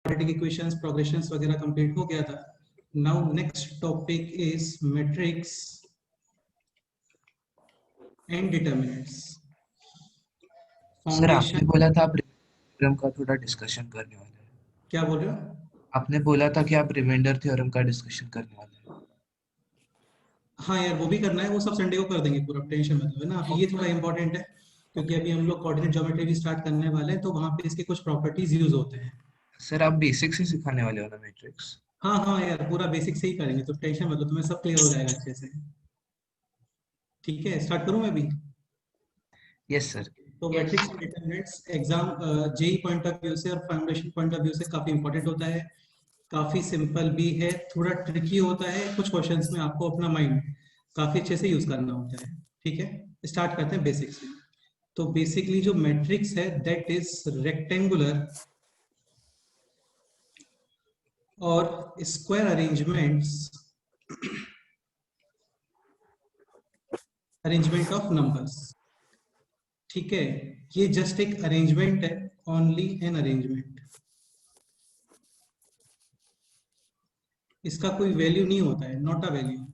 Quadratic equations, progressions वगैरह complete हो गया था. Now next topic is matrix and determinants. Sir आपने बोला था आप थ्योरम का थोड़ा डिस्कशन करने वाले हैं. क्या बोल रहे हो? आपने बोला था कि आप रिमाइंडर थ्योरम का डिस्कशन करने वाले हैं. हाँ यार, वो भी करना है, वो सब संडे को कर देंगे पूरा, टेंशन मत लो, है ना. अभी ये थोड़ा इंपॉर्टेंट है क्योंकि अभी हम लोग कोऑर्डिनेट ज्योमेट्री भी स्टार्ट करने वाले हैं, तो वहाँ पे इसके कुछ प्रॉपर्टीज यूज होते हैं. सर आप बेसिक से सिखाने वाले हो ना मैट्रिक्स? हाँ हाँ यार, पूरा बेसिक से ही करेंगे, तो टेंशन मत लो, तुम्हें सब क्लियर हो जाएगा अच्छे से. ठीक है, स्टार्ट करूँ मैं भी? Yes sir. तो matrix and determinants exam JEE point of view से और फाउंडेशन पॉइंट ऑफ व्यू से काफी इंपॉर्टेंट होता है. काफी सिंपल भी है, थोड़ा ट्रिकी होता है, कुछ क्वेश्चंस में आपको अपना माइंड काफी अच्छे से यूज करना होता है. ठीक है, स्टार्ट करते हैं बेसिक से. तो बेसिकली जो मैट्रिक्स है दैट इज रेक्टेंगुलर और स्क्वायर अरेंजमेंट ऑफ नंबर्स. ठीक है, ये जस्ट एक अरेंजमेंट है, ओनली एन अरेंजमेंट. इसका कोई वैल्यू नहीं होता है, नॉट अ वैल्यू.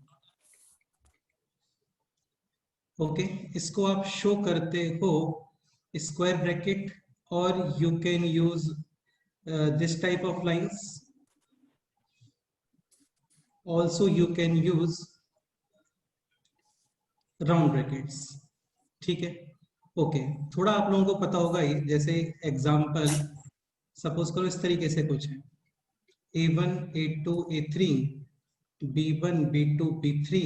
ओके, इसको आप शो करते हो स्क्वायर ब्रैकेट, और you can use this type of lines. Also you can use round brackets. ठीक है, ओके. थोड़ा आप लोगों को पता होगा ही, जैसे एग्जाम्पल सपोज करो इस तरीके से कुछ है, A1 A2 A3 B1 B2 B3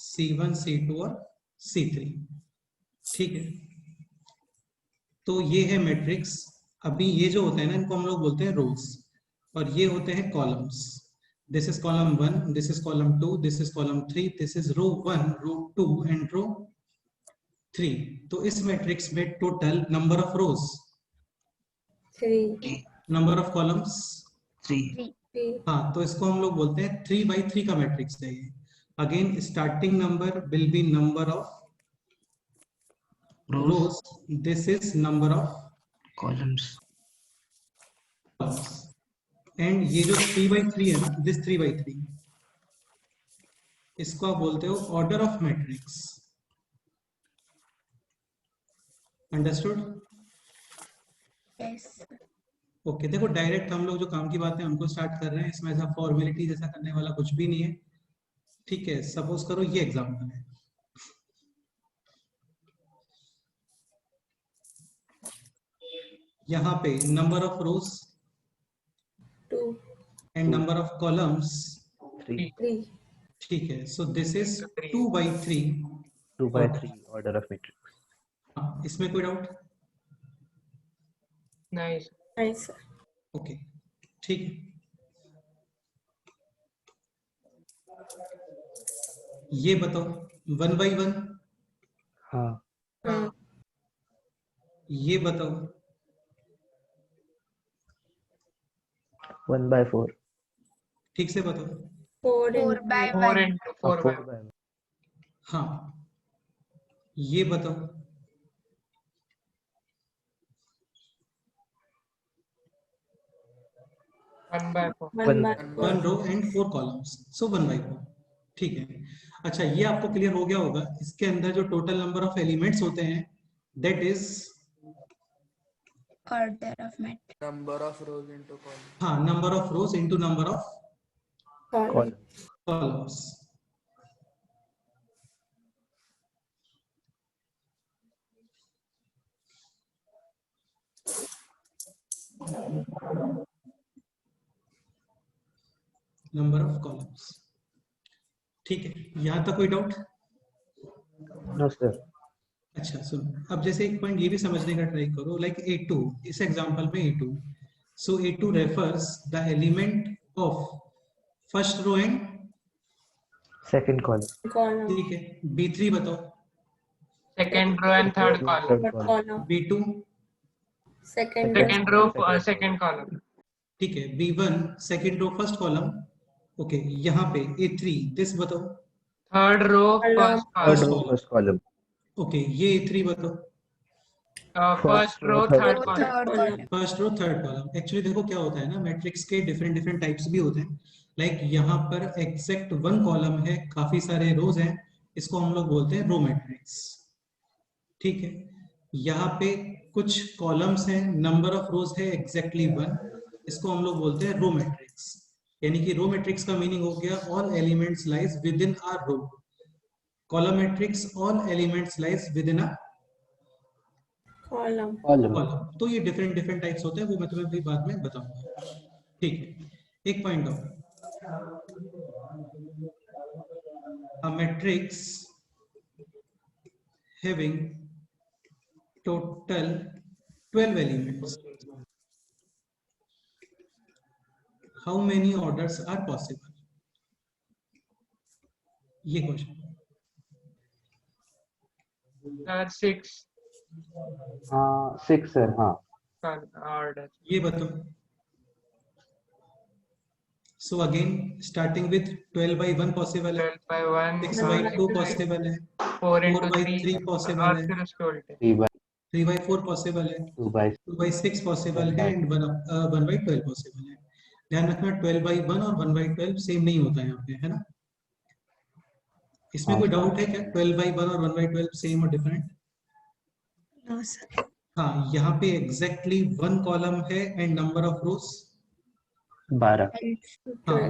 C1 C2 और C3. ठीक है, तो ये है मैट्रिक्स. अभी ये जो होते हैं ना, इनको हम लोग बोलते हैं रोज, और ये होते हैं columns. This is column 1, this is column 2, this is column 3, this is row 1, row 2 and row 3. तो इस मैट्रिक्स में total number of rows 3. Number of columns 3. हाँ, तो इसको हम लोग बोलते हैं 3 by 3 का मैट्रिक्स है ये. Again starting number will be number of rows, this is number of columns, and ये जो 3 by 3 है ना, this 3 by 3, इसको आप बोलते हो order of matrix. Understood? Yes. Okay, देखो डायरेक्ट हम लोग जो काम की बात है उनको स्टार्ट कर रहे हैं, इसमें ऐसा फॉर्मेलिटी जैसा करने वाला कुछ भी नहीं है. ठीक है, सपोज करो ये एग्जाम्पल है. यहाँ पे number of rose 2. And number of columns 3. 3. ठीक है, सो this is 2 by 3. 2 by 3 order of matrix. हाँ, इसमें कोई डाउट? Nice. Nice. ओके, ठीक है. ये बताओ 1 by 1. हाँ. हाँ. ये बताओ 1 by 4. ठीक से बताओ. 4 4 into 4 by 4 by 1. हाँ, ये बताओ 1 by 4. 1 by 1 row and 4 columns, so 1 by 4. ठीक है. अच्छा, ये आपको क्लियर हो गया होगा. इसके अंदर जो टोटल नंबर ऑफ एलिमेंट्स होते हैं that is order of matrix. Number of rows into column. हाँ, number of rose into number of Column. Columns. Number of columns. ठीक है, यहां तक कोई डाउट? No sir. अच्छा सुनो, अब जैसे एक पॉइंट ये भी समझने का ट्राई करो, लाइक A2, इस एग्जांपल में A2, so A2 refers the element of first row and, Second column. Column. ठीक है. B3 बताओ. Second row and third column. Third Third column. column. B2, Second row. Second row, second column. ठीक है. B1 second row first column. Okay, यहाँ पे A3 this बताओ. Third row, Column. first Third column. row, first column. Okay, ये A3 बताओ. First row, third column. Third column. First row third column. Actually देखो क्या होता है ना, मैट्रिक्स के डिफरेंट डिफरेंट टाइप्स भी होते हैं। लाइक यहाँ पर एग्जैक्ट वन कॉलम है, काफी सारे रोज हैं, इसको हम लोग बोलते हैं रो मैट्रिक्स। ठीक है, यहाँ पे कुछ कॉलम्स हैं, नंबर ऑफ रोज है एग्जैक्टली वन, इसको हम लोग बोलते हैं रो मैट्रिक्स। यानी कि रो मैट्रिक्स का मीनिंग हो गया all elements lies within a row. Column matrix all elements lies within a Column. Column. Column. तो ये डिफरेंट डिफरेंट टाइप्स होते हैं, वो मैं तुम्हें भी बाद में बताऊंगा। ठीक है, एक पॉइंट और, a matrix having total 12 elements, how many orders are possible? ये क्वेश्चन। 6 6 sir, हाँ। order. ये बताओ। So again starting with 12 by 1 possible है, 12 by 1, 6 by 2 possible है, 4 into 4 by 3 3 possible और है, फिर उसके उल्टे 3 by 3 by 4 possible है, 2 by 2 by 6 possible है एंड 1 by 12 possible है। ध्यान रखना 12 by 1 और 1 by 12 सेम नहीं होता है यहाँ पे, है ना? इसमें कोई डाउट है क्या? 12 by 1 और 1 by 12 सेम और डिफरेंट? No, sir. हाँ, यहाँ पे एग्जैक्टली वन कॉलम है एंड नंबर ऑफ रोज 12। हाँ,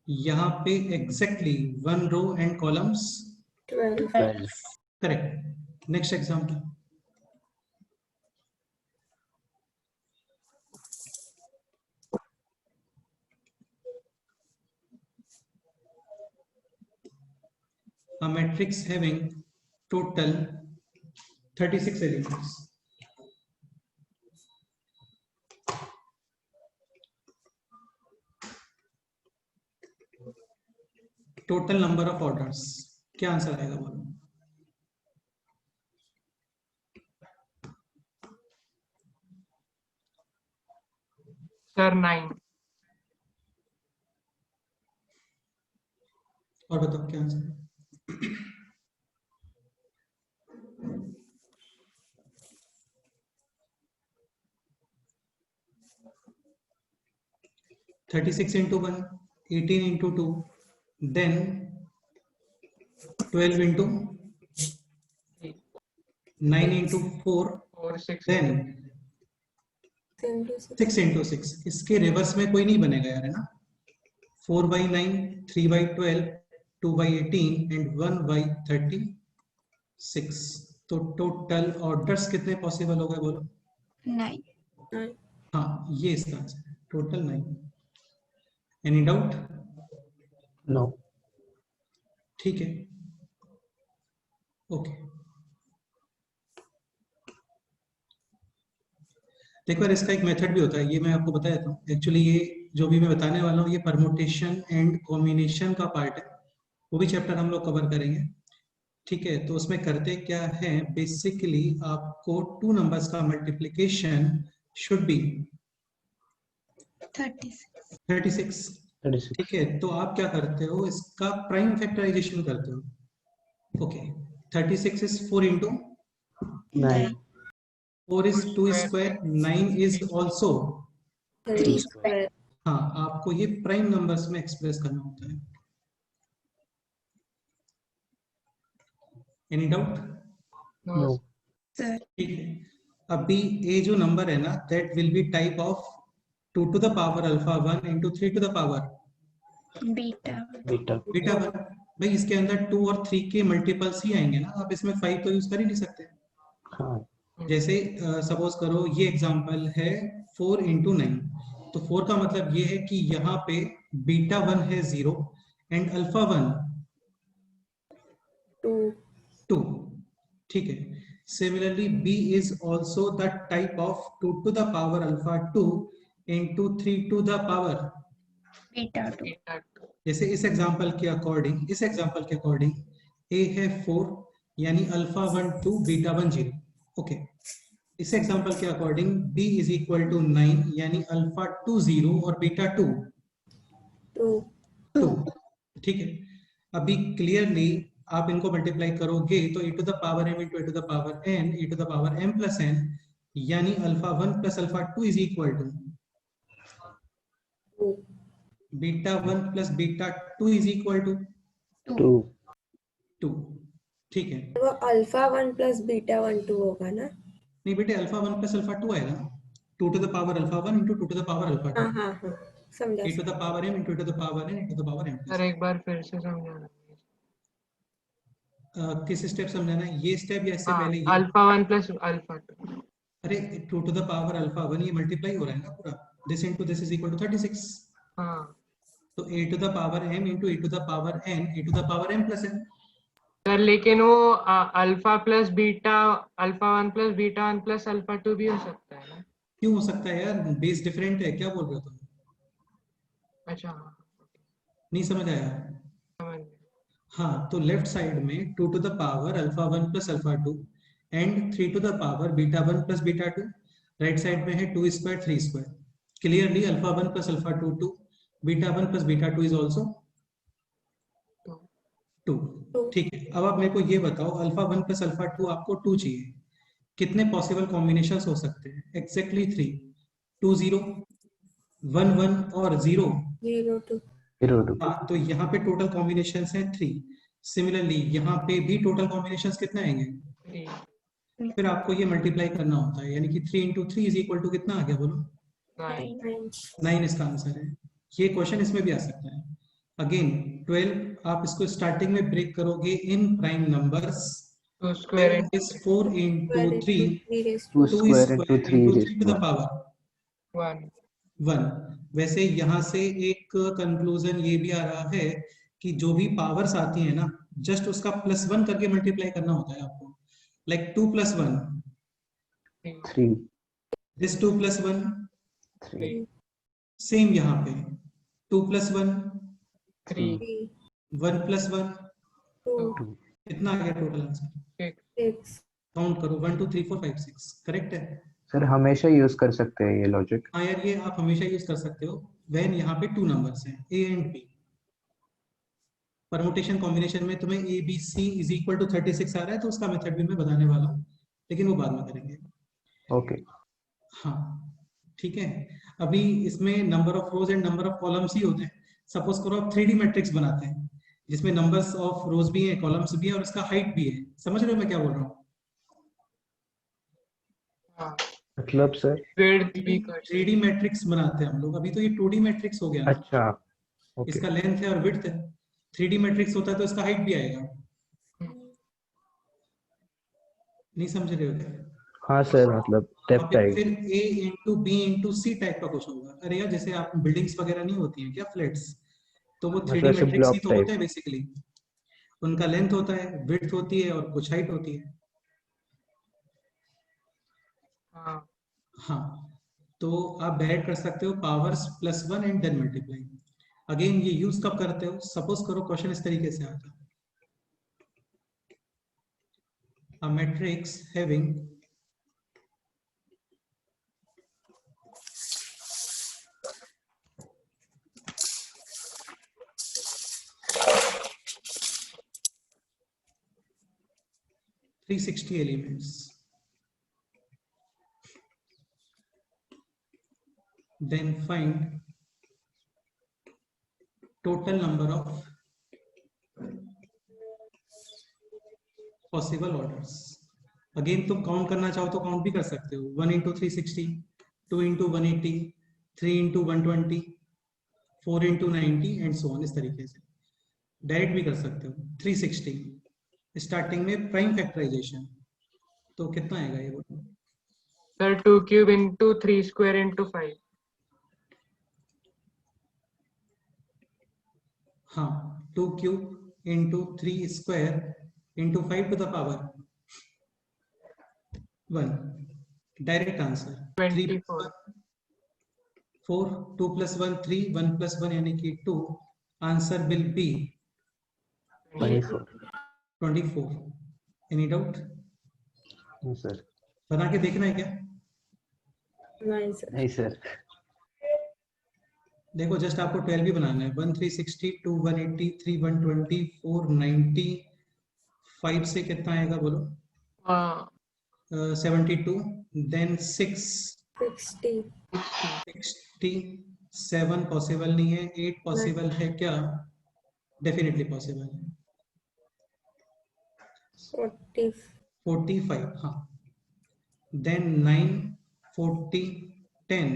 यहाँ पे exactly one row and columns 12. Correct. Next example, a matrix having total 36 elements, total number of orders, क्या आंसर आएगा बोलो? सर 9 और बताओ क्या आंसर है? (36 into 1, 18 into 2, then 12 into 9 into 4, 4 6 then 6 into 6। इसके रिवर्स में कोई नहीं बनेगा यार, है ना? 4 by 9, 3 by 12, 2 by 18 and 1 by 36। तो टोटल ऑर्डर्स कितने पॉसिबल हो गए बोलो? 9. हाँ, ये इसका आंसर है, टोटल 9। Any doubt? नो। ठीक है, ओके। देखो यार, इसका एक मेथड भी होता है, ये मैं आपको बता देता हूँ। एक्चुअली ये जो भी मैं बताने वाला हूँ ये परमुटेशन एंड कॉम्बिनेशन का पार्ट है, वो भी चैप्टर हम लोग कवर करेंगे। ठीक है, तो उसमें करते क्या है, बेसिकली आपको 2 नंबर्स का मल्टीप्लिकेशन शुड बी 36। ठीक है, तो आप क्या करते हो, इसका प्राइम फैक्टराइजेशन करते हो। Okay, 36 is 4 into 9 4 is 2 square, 9 is also 3 square. हाँ, आपको ये प्राइम नंबर्स में एक्सप्रेस करना होता है। Any doubt? नो। Sir. ठीक है, अभी ये जो नंबर है ना, that will be type of 2 to the power alpha 1 into 3 to the power Beta. Beta beta 1। भाई इसके अंदर 2 और 3 के मल्टीपल्स ही आएंगे ना, आप इसमें 5 तो यूज कर ही नहीं सकते। हाँ। जैसे सपोज करो ये एग्जांपल है 4 into 9, तो 4 का मतलब ये है कि यहाँ पे बीटा 1 है 0 एंड अल्फा 1 2। ठीक है, similarly b is also the type of 2 to the power alpha 2 into 3 to the power Beta 2. जैसे इस एग्जांपल के अकॉर्डिंग a है 4 यानी अल्फा 1 2 बीटा 1 0। ओके, इस एग्जांपल के according b is equal to 9 यानी अल्फा 2 0 और बीटा 2 2। ठीक है, अभी क्लियरली आप इनको मल्टीप्लाई करोगे तो e to the power m into e to the power n e to the power m plus n, यानी alpha 1 plus alpha 2 is equal to beta 1 plus beta 2 is equal to 2 2। ठीक है, वो alpha 1 plus beta 1 2 होगा ना? नहीं बेटे alpha 1 plus alpha 2 आएगा ना, 2 to the power alpha 1 into 2 to the power alpha 2 हाँ समझा। e to the power m into e to the power n e to the power m sir एक बार फिर से समझाना। किस स्टेप समझाना है, ये स्टेप या इससे पहले ये? Alpha 1 plus alpha 2। अरे 2 टू द पावर अल्फा 1 ये मल्टीप्लाई हो रहा है ना पूरा, this into this is equal to 36। हाँ तो e to the power m into e to the power n e to the power m plus n। Sir, लेकिन वो alpha plus beta, alpha 1 plus beta 1 plus alpha 2 भी हो सकता है ना? क्यों हो सकता है यार, बेस डिफरेंट है, क्या बोल रहे हो तुम? अच्छा हाँ, नहीं समझ आया? समझ गया। हाँ, तो लेफ्ट साइड में 2 to the power alpha 1 plus alpha 2 and 3 to the power beta 1 plus beta 2, right side में है 2 square 3 square. Clearly alpha 1 plus alpha 2 2, beta 1 plus beta 2 is also 2। ठीक है, अब आप मेरे को ये बताओ अल्फा 1 प्लस अल्फा 2 आपको 2 चाहिए, कितने पॉसिबल कॉम्बिनेशंस हो सकते हैं? एग्जैक्टली 3, 2 0 1 1 और 0 0 2। 0 2 हाँ, तो यहाँ पे टोटल कॉम्बिनेशंस हैं 3। सिमिलरली यहाँ पे भी टोटल कॉम्बिनेशंस कितने आएंगे? 3 फिर आपको ये मल्टीप्लाई करना होता है, यानी कि 3 इंटू 3 इज इक्वल टू कितना आ गया बोलो? 9। 9 इसका आंसर है। ये क्वेश्चन इसमें भी आ सकता है। अगेन 12 आप इसको स्टार्टिंग में ब्रेक करोगे in prime numbers, 2 square is 4 into 3 2 2 square into 3 into raised 3 to to the 1 power 1। 1। वैसे यहाँ से एक कंक्लूजन ये भी आ रहा है कि जो भी पावर्स आती है ना, जस्ट उसका प्लस 1 करके मल्टीप्लाई करना होता है आपको, like 2 plus 1 3 this 2 plus 1, 3 same यहाँ पे 2 प्लस 1 3 1 प्लस 1, 2 कितना आ गया टोटल आंसर? 6। काउंट करो 1 2 3 4 5 6, करेक्ट है? सर हमेशा यूज कर सकते हैं ये लॉजिक? हाँ यार, ये आप हमेशा यूज कर सकते हो व्हेन यहाँ पे 2 नंबर्स हैं a and b। Permutation combination में तुम्हें A B C is equal to 36 आ रहा है, तो उसका मेथड भी मैं बताने वाला हूँ, लेकिन वो बाद में करेंगे। ओके हाँ ठीक है, अभी इसमें number of rows and number of columns ही होते हैं। सपोज करो आप 3D मैट्रिक्स बनाते हैं जिसमें नंबर्स ऑफ रोज भी है, कॉलम्स भी है और उसका हाइट भी है। समझ रहे हो मैं क्या बोल रहा हूँ? हाँ, मतलब सर? विड्थ भी कर 3D मैट्रिक्स बनाते हैं हम लोग, अभी तो ये 2D मैट्रिक्स हो गया ना, अच्छा ओके इसका लेंथ है और विड्थ है। 3D मैट्रिक्स होता है तो इसका हाइट भी आएगा। नहीं समझ रहे हो क्या? हाँ सर, मतलब डेप्थ आएगी। फिर a into B into C type का कुछ होगा। अरे यार, जैसे आप बिल्डिंग्स वगैरह नहीं होती हैं क्या, फ्लैट्स, तो वो 3D मतलब मैट्रिक्स ब्लॉक ही तो टाइप। होते हैं बेसिकली। उनका लेंथ होता है, विड्थ होती है और कुछ हाइट होती है। हाँ, हाँ, तो आप डायरेक्ट कर सकते हो powers plus 1 and then multiply. Again ये यूज कब करते हो? सपोज करो क्वेश्चन इस तरीके से आता है, a matrix having (360) elements, then find total number of possible orders. Again तुम काउंट करना चाहो तो काउंट भी कर सकते हो, 1 into 360, 2 into 180, 3 into 120, 4 into 90 and so on. इस तरीके से डायरेक्ट भी कर सकते हो। 360 स्टार्टिंग में प्राइम फैक्टराइजेशन, तो कितना आएगा ये बोलो? Sir 2 cube into 3 square into 5। हाँ, 2 cube into 3 square into 5 to the power 1। Direct answer 24। 4 2 plus 1 3 1 plus 1 यानी कि 2। Answer will be 24 24। Any doubt? Sir? बना के देखना है क्या? नहीं सर। नहीं सर। देखो जस्ट आपको 12 भी बनाना है। 1 360, 2 180, 3 120, 4 90, 5 से कितना आएगा बोलो? 72, देन 6 60. 67 पॉसिबल नहीं है, 8 पॉसिबल है क्या? डेफिनेटली पॉसिबल है। 40. 45, हाँ, देन 9 40 10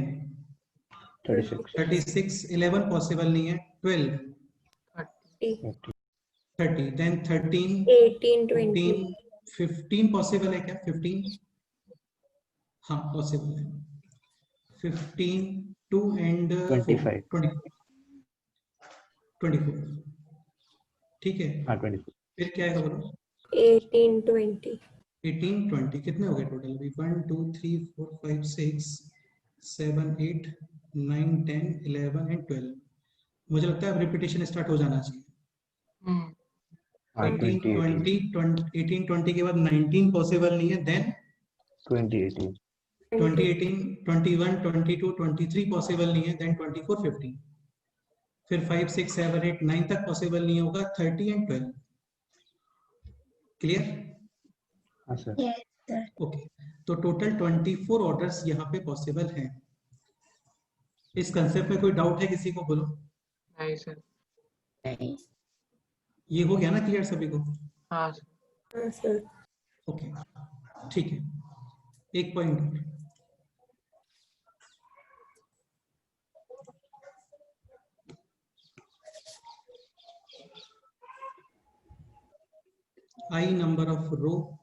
36. 36, 11 पॉसिबल नहीं है, 12 30, देन 13 18, 20. 15 पॉसिबल है क्या? 15, हाँ पॉसिबल है। 15 2 एंड 25. 24, ठीक है। हाँ 24. फिर क्या आएगा बोलो? 18, 20. 18 20, कितने हो गए टोटल अभी? 1 2 3 4 5 6 7 8 9 10 11 एंड 12। मुझे लगता है अब रिपीटेशन स्टार्ट हो जाना चाहिए। हाँ 18 20 18. 18 20 के बाद 19 पॉसिबल नहीं है, देन 20 18. 20 18 21 22 23 पॉसिबल नहीं है, देन 24 15, फिर 5 6 7 8 9 तक पॉसिबल नहीं होगा, 30 एंड 12। क्लियर? हाँ सर. Yes, sir. ओके, तो टोटल 24 ऑर्डर्स यहाँ पे पॉसिबल हैं। इस कंसेप्ट में कोई डाउट है किसी को? बोलो। नहीं सर। नहीं. ये हो गया ना क्लियर सभी को? हाँ सर। हाँ सर. ओके, ठीक है। एक point, I number of row,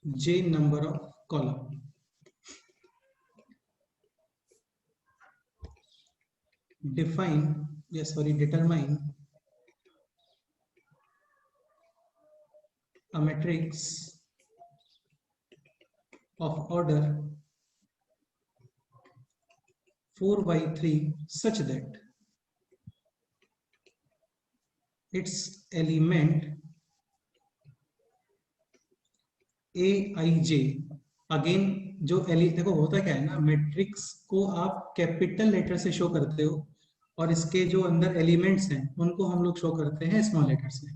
J number of column. Determine a matrix of order 4 by 3 such that its element Aij, again जो देखो होता क्या है ना, मैट्रिक्स को आप कैपिटल लेटर से शो करते हो और इसके जो अंदर एलिमेंट्स हैं उनको हम लोग शो करते हैं स्मॉल लेटर से,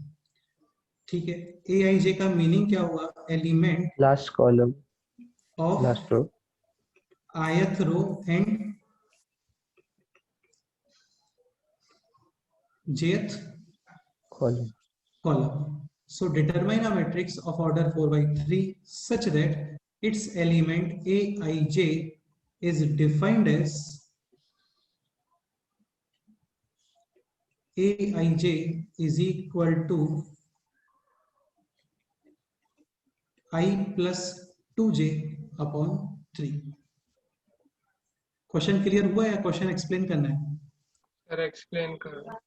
ठीक है। Aij का मीनिंग क्या हुआ? Element Last column. Of Last row. ith row and jth Column. column. So determine a matrix of order 4 by 3 such that its element Aij is defined as Aij is equal to I plus 2j upon 3. Question clear हुआ या question explain करना है? Sir explain करो।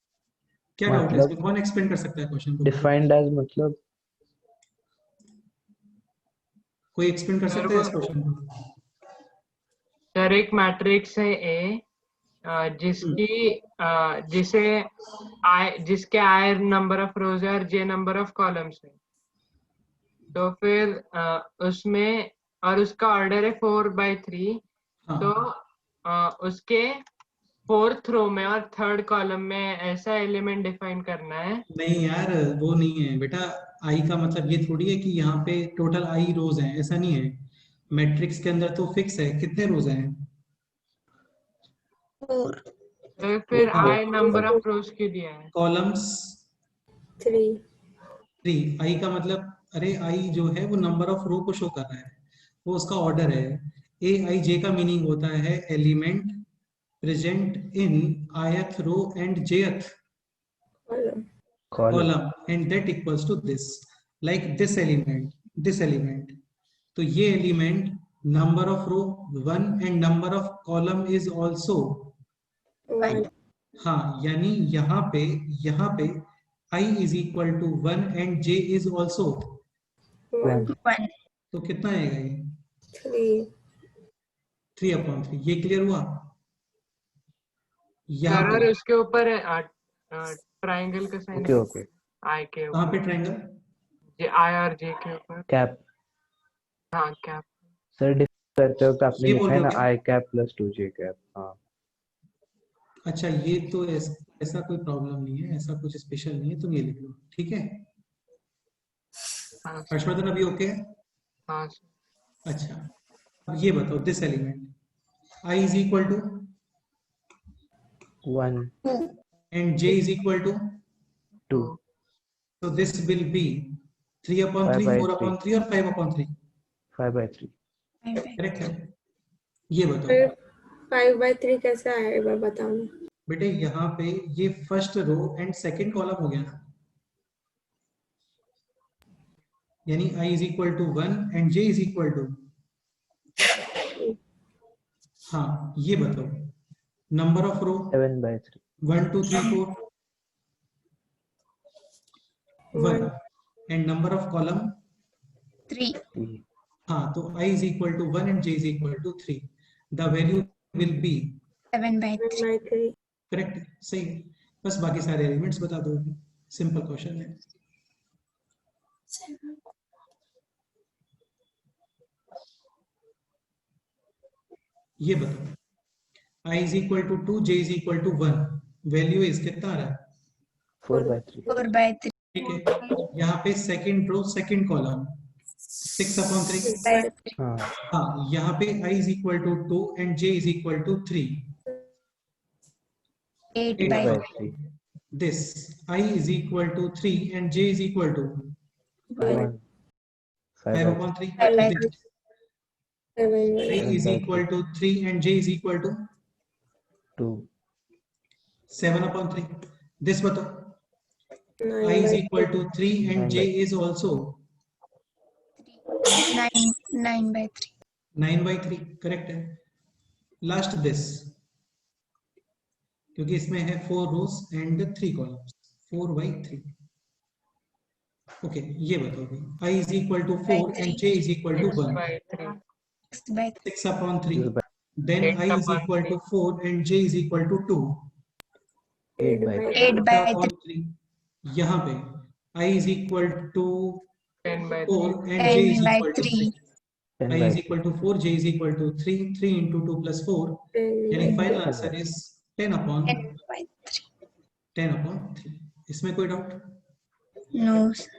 क्या doubt है मतलब इसमें? कौन एक्सप्लेन कर सकता है क्वेश्चन को? defined as मतलब कोई एक्सप्लेन कर सकता है इस क्वेश्चन को? सर एक मैट्रिक्स है ए जिसके आई नंबर ऑफ रोज है और जे नंबर ऑफ कॉलम्स है, तो फिर उसमें और उसका ऑर्डर है 4 by 3, तो उसके 4th रो में और 3rd कॉलम में ऐसा एलिमेंट डिफाइन करना है। नहीं यार, वो नहीं है बेटा। आई का मतलब ये थोड़ी है कि यहाँ पे टोटल आई रोज हैं, ऐसा नहीं है। मैट्रिक्स के अंदर तो फिक्स है कितने रोज हैं। 4. तो फिर आई नंबर ऑफ रोज क्यों दिया है? कॉलम्स 3. 3। आई का मतलब, अरे आई जो है वो नंबर ऑफ रो को शो कर रहा है, वो उसका ऑर्डर है। Aij का मीनिंग होता है element present in ith row and jth Column. column and that equals to this, like this element. तो ये element number of row 1 and number of column is also 1. हाँ, यानी यहाँ पे I is equal to 1 and j is also 1. 1. तो कितना आएगा ये? 3. 3/3। ये क्लियर हुआ? यहाँ सर और पे उसके ऊपर ट्रायंगल का साइन okay okay. आई के कहाँ ऊपर, पे ट्रायंगल? आई और जे के ऊपर। Cap. हाँ क्या? सर डिफाइन करते वक्त आपने ये लिखा बोल है रहे ना हो क्या? I cap plus 2j cap. हाँ अच्छा, ये तो ऐसा कोई प्रॉब्लम नहीं है, ऐसा कुछ स्पेशल नहीं है, तुम ये लिख लो, ठीक है। हाँ सर। हर्षवर्धन अभी ओके है? हाँ सर। अच्छा, अब ये बताओ this element I is equal to 1, 2, and J is equal to, 2, so this will be 3 upon 3, 5 by 4 upon 3 और 5 upon 3, 5 by 3. 5 by करेक्ट है? ये बताओ 5/3 कैसे आएगा बताओ ना। बेटे, यहाँ पे ये first row and second column हो गया ना, यानी I is equal to 1 and J is equal to, हाँ ये बताओ number of row 7 by 3. 1 2 3 4 1 and number of column, 3, 3. हाँ तो I is equal to 1 and J is equal to 3, the value will be 7 by 3. 7/3 correct, सही है। बस बाकी सारे एलिमेंट्स बता दो, सिंपल क्वेश्चन है। ये बताओ I is equal to 2, J is equal to 1, value इस कितना आ रहा है? 4 by 3. 4 by 3. ठीक है, यहाँ पे second row second column 6 upon 3, 6 by 3. हाँ, हाँ यहाँ पे I is equal to 2 and J is equal to 3, 8 8 by by 3. 3. this I is equal to 3 and J is equal to 1, 5 5 by upon 3, 5 by this 7 by I is equal to 3 and J is equal to 2. 7 upon 3, this बताओ I 9 is by equal to 3 and 9 J by is also 9 by 3. 9 by 3, correct है। Last this, क्योंकि इसमें है 4 रोज and 3 columns, 4 by 3, okay ये बताओ भाई I is equal to 4 and J is equal to 1, 6 by 3. 6 upon 3, 6 by then 8 I is upon equal 3. to 4 and J is equal to 2, 8 by 3. 8 by 3. upon 3, यहाँ पे I is equal to 10 by 4 3. and J is 10 by equal to 3. 3, 10 I by is 3. equal to 4, J is equal to 3, 3 into 2 plus 4, 10 यानी by final 10 answer is 10 upon 10 by 3. 10 upon 3। इसमें कोई doubt? No, sir.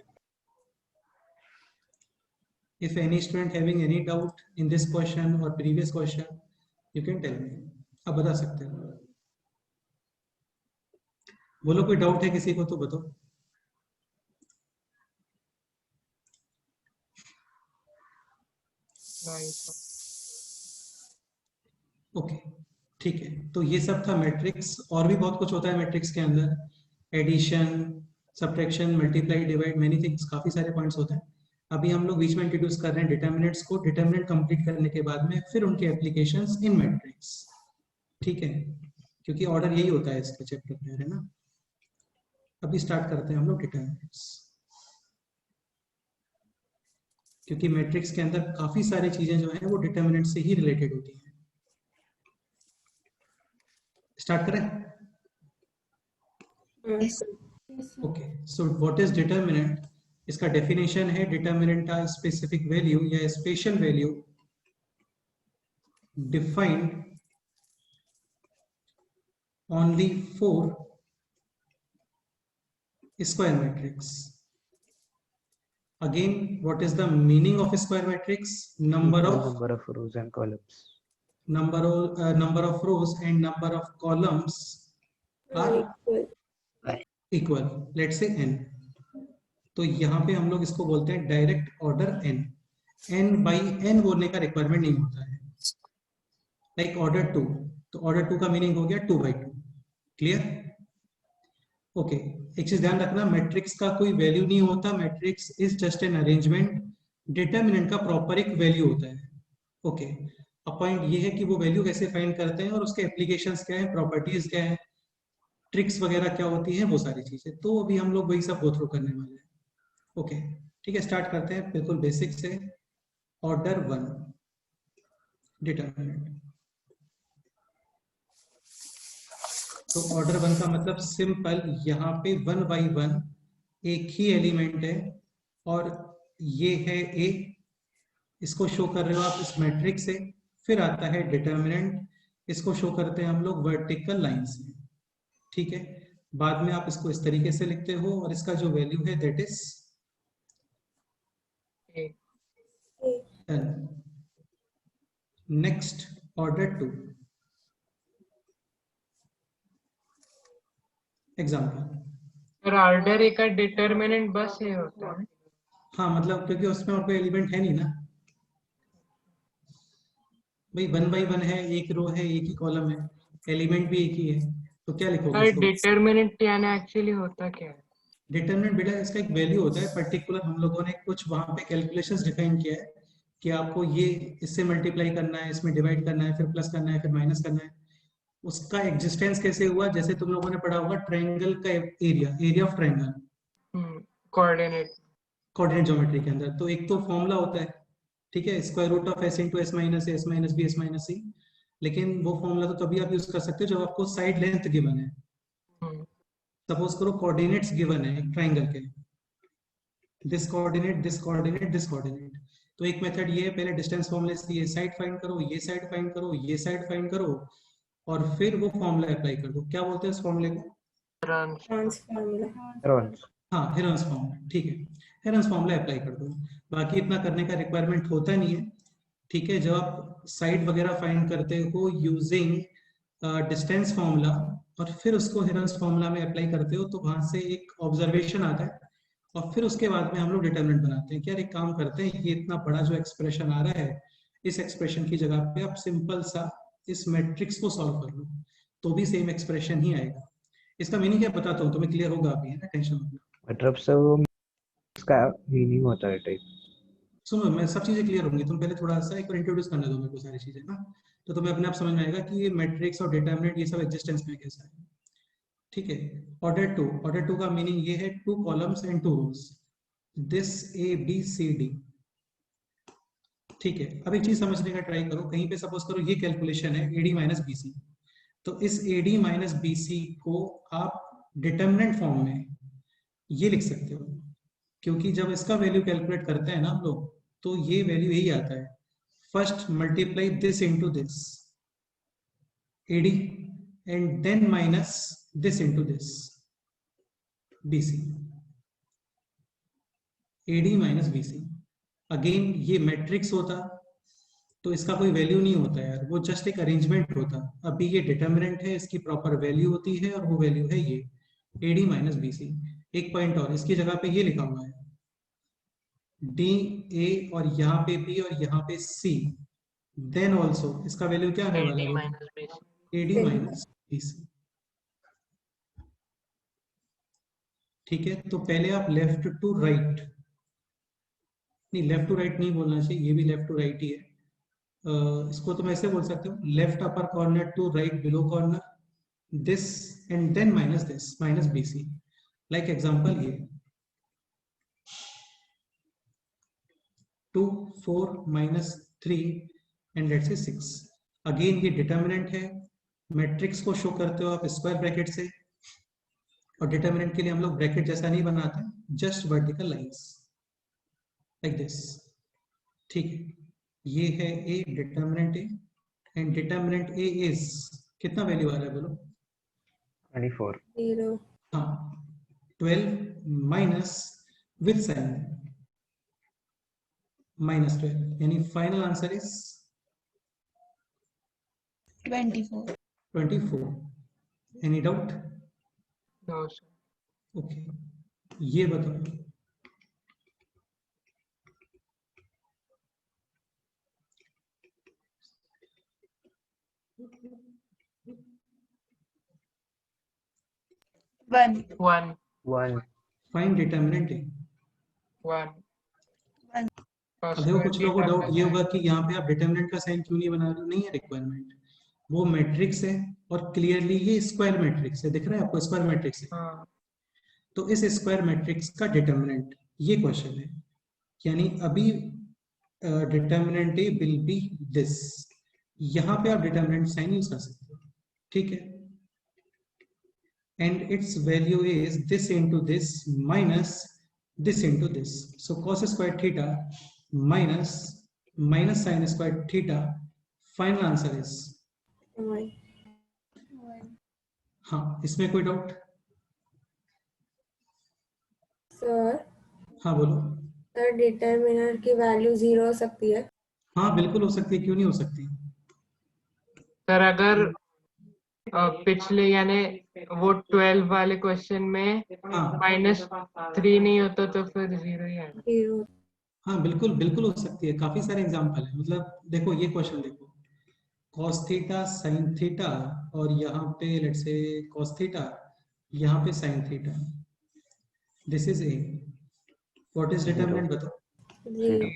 If any student having any doubt in this question or previous question, you can tell me. आप बता सकते हो। बोलो कोई doubt है किसी को तो बताओ। ओके ठीक है, तो ये सब था मैट्रिक्स। और भी बहुत कुछ होता है मैट्रिक्स के अंदर, addition, subtraction, multiply, divide, many things, काफी सारे पॉइंट्स होते हैं। अभी हम लोग बीच में इंट्रोड्यूस कर रहे हैं डिटर्मिनेंट्स को। डिटर्मिनेंट कंप्लीट करने के बाद में फिर उनके एप्लीकेशंस इन मैट्रिक्स, ठीक है, क्योंकि ऑर्डर यही होता है इसके चैप्टर में, है ना। अभी स्टार्ट करते हैं हम लोग डिटर्मिनेंट्स, क्योंकि मैट्रिक्स के अंदर काफी सारी चीजें जो हैं वो डिटर्मिनेंट से ही रिलेटेड होती हैं। स्टार्ट करें? Yes. Okay, so what is determinant? इसका डेफिनेशन है डिटर्मिनेंट आ स्पेसिफिक वैल्यू या special value defined only for square matrix. Again, what is the meaning of square matrix? Number Equal of number of rows and columns. number of rows and number of columns are equal. equal. Let's say n. तो यहाँ पे हम लोग इसको बोलते हैं direct order n. n by n बोलने का रिक्वायरमेंट नहीं होता है। लाइक ऑर्डर 2, तो ऑर्डर 2 का मीनिंग हो गया 2 by 2। क्लियर? ओके, एक चीज ध्यान रखना, मैट्रिक्स का कोई वैल्यू नहीं होता, matrix is just an arrangement. Determinant का प्रॉपर एक वैल्यू होता है। ओके, अब पॉइंट ये है कि वो वैल्यू कैसे फाइंड करते हैं और उसके एप्लीकेशंस क्या है, प्रॉपर्टीज क्या है, ट्रिक्स वगैरह क्या होती है, वो सारी चीजें। तो अभी हम लोग वही सब गो थ्रू करने वाले हैं। ओके ठीक है, स्टार्ट करते हैं बिल्कुल बेसिक से। ऑर्डर 1 डिटर्मिनेंट, तो ऑर्डर 1 का मतलब सिंपल, यहाँ पे 1 by 1 एक ही एलिमेंट है और ये है ए, इसको शो कर रहे हो आप इस मैट्रिक्स से। फिर आता है डिटर्मिनेंट, इसको शो करते हैं हम लोग वर्टिकल लाइन से, ठीक है। बाद में आप इसको इस तरीके से लिखते हो और इसका जो वैल्यू है that is Done. Next, order 2. Example. Sir order A का डिटरमिनेंट बस ये होता है। हाँ मतलब क्योंकि उसमें और कोई एलिमेंट है नहीं ना भाई, 1 by 1 है, एक रो है, एक ही कॉलम है, एलिमेंट भी एक ही है, तो क्या लिखोगे सर इसको? डिटरमिनेंट यानी एक्चुअली होता क्या है? डिटरमिनेंट बेटा इसका एक वैल्यू होता है पर्टिकुलर, हम लोगों ने कुछ वहां पे कैलकुलेशंस डिफाइन किया है कि आपको ये इससे मल्टीप्लाई करना है, इसमें डिवाइड करना है, फिर प्लस करना है, फिर माइनस करना है। उसका एग्जिस्टेंस कैसे हुआ? जैसे तुम लोगों ने पढ़ा होगा ट्रायंगल का area of triangle coordinate. Coordinate geometry के अंदर। तो एक तो फॉर्मूला होता है, ठीक है, square root of S into S minus A, S minus B, S minus C. लेकिन वो फॉर्मूला तो तभी आप यूज कर सकते हो जब आपको साइड लेंथ गिवन है। सपोज करो कोऑर्डिनेट्स गिवन है एक ट्रायंगल के, this coordinate, this coordinate, this coordinate. तो एक मेथड ये है, पहले डिस्टेंस फॉर्मूले से ये साइड फाइंड करो, ये साइड फाइंड करो, ये साइड फाइंड करो, और फिर वो फॉर्मूला अप्लाई कर दो। क्या बोलते हैं इस फॉर्मूले को? ट्रांसफॉर्मूला। हाँ, हेरॉन्स फॉर्मूला, ठीक है, हेरॉन्स फॉर्मूला अप्लाई कर दो। बाकी इतना करने का रिक्वायरमेंट होता नहीं है, ठीक है। जब आप साइड वगैरह फाइंड करते हो यूजिंग डिस्टेंस फॉर्मूला और फिर उसको हेरॉन्स फॉर्मूला में अप्लाई करते हो, तो वहां से एक ऑब्जर्वेशन आता है और फिर उसके बाद में हम लोग डिटरमिनेंट बनाते हैं कि यार एक काम करते हैं, ये इतना बड़ा जो एक्सप्रेशन आ रहा है, इस एक्सप्रेशन की जगह पे आप सिंपल सा इस मैट्रिक्स को सॉल्व कर लो, तो भी सेम एक्सप्रेशन ही आएगा। इसका मीनिंग क्या बताता हूँ, तुम्हें क्लियर होगा अभी, है ना, टेंशन मत लो। मतलब सर वो इसका मीनिंग होता है टाइप। सुनो, मैं सब चीजें क्लियर होंगी, तुम पहले थोड़ा सा एक बार इंट्रोड्यूस करने दो मेरे को सारी चीजें ना, तो तुम्हें अपने आप समझ में आएगा कि ये मैट्रिक्स और डिटरमिनेंट ये सब एग्जिस्टेंस में कैसा है, ठीक है। ऑर्डर टू का मीनिंग ये है 2 columns and 2 rows, this A B C D, ठीक है। अब एक चीज समझने का ट्राई करो, कहीं पे सपोज करो ये कैलकुलेशन है एडी माइनस बीसी, तो इस एडी माइनस बीसी को आप डिटरमिनेंट फॉर्म में ये लिख सकते हो, क्योंकि जब इसका वैल्यू कैलकुलेट करते हैं ना हम लोग, तो ये वैल्यू यही आता है, first multiply this into this AD and then minus this into this BC, AD minus BC. Again ये मैट्रिक्स होता तो इसका कोई वैल्यू नहीं होता यार, वो जस्ट एक अरेंजमेंट होता। अभी ये डिटरमिनेंट है, इसकी प्रॉपर वैल्यू होती है और वो वैल्यू है ये एडी माइनस बीसी। एक पॉइंट और, इसकी जगह पे ये लिखा हुआ है डी ए और यहाँ पे बी और यहाँ पे सी, देन ऑल्सो इसका वैल्यू क्या आने वाला है, एडी माइनस बीसी, ठीक है। तो पहले आप लेफ्ट टू राइट, नहीं लेफ्ट टू राइट नहीं बोलना चाहिए, ये भी लेफ्ट टू राइट ही है। इसको तुम ऐसे बोल सकते हो, left upper corner to right below corner, this and then minus this minus BC. Like example ये 2 4 minus 3 and let's say 6। Again ये डिटरमिनेंट है, मैट्रिक्स को शो करते हो आप स्क्वायर ब्रैकेट से, और डिटरमिनेंट के लिए हम लोग ब्रैकेट जैसा नहीं बनाते, just vertical lines like this, ठीक है। ये है A, determinant A, and determinant A is कितना वैल्यू आ रहा है बोलो? 24। 0 हाँ, 12 माइनस विद साइन माइनस 12, यानी final answer is 24. 24। Any doubt? No sir. Okay, ये बताओ, One. Find determinant A. अब देखो कुछ लोगों को डाउट ये होगा कि यहाँ पे आप डिटरमिनेंट का साइन क्यों नहीं बना रहे हो, नहीं है रिक्वायरमेंट, वो मैट्रिक्स है और क्लियरली ये स्क्वायर मैट्रिक्स है, दिख रहा है आपको स्क्वायर मैट्रिक्स है। तो इस स्क्वायर मैट्रिक्स का डिटरमिनेंट ये क्वेश्चन है, यानी अभी determinant A will be this, यहाँ पे आप डिटरमिनेंट साइन यूज कर सकते हो, ठीक है। And it's value is this into this minus this into this, so cos square theta minus minus sine square theta, final answer is 1. हाँ, इसमें कोई डाउट? सर हाँ बोलो। सर डिटरमिनर की वैल्यू 0 हो सकती है? हाँ बिल्कुल हो सकती है, क्यों नहीं हो सकती। सर अगर पिछले यानी वो 12 वाले क्वेश्चन में हाँ -3 नहीं होता तो फिर 0 ही है। 0 हाँ बिल्कुल बिल्कुल हो सकती है, काफी सारे एग्जाम्पल है। मतलब देखो ये क्वेश्चन देखो, cos थीटा sin थीटा और यहाँ पे लेट्स से cos थीटा, यहाँ पे sin theta, this is a, what is determinant बताओ। 0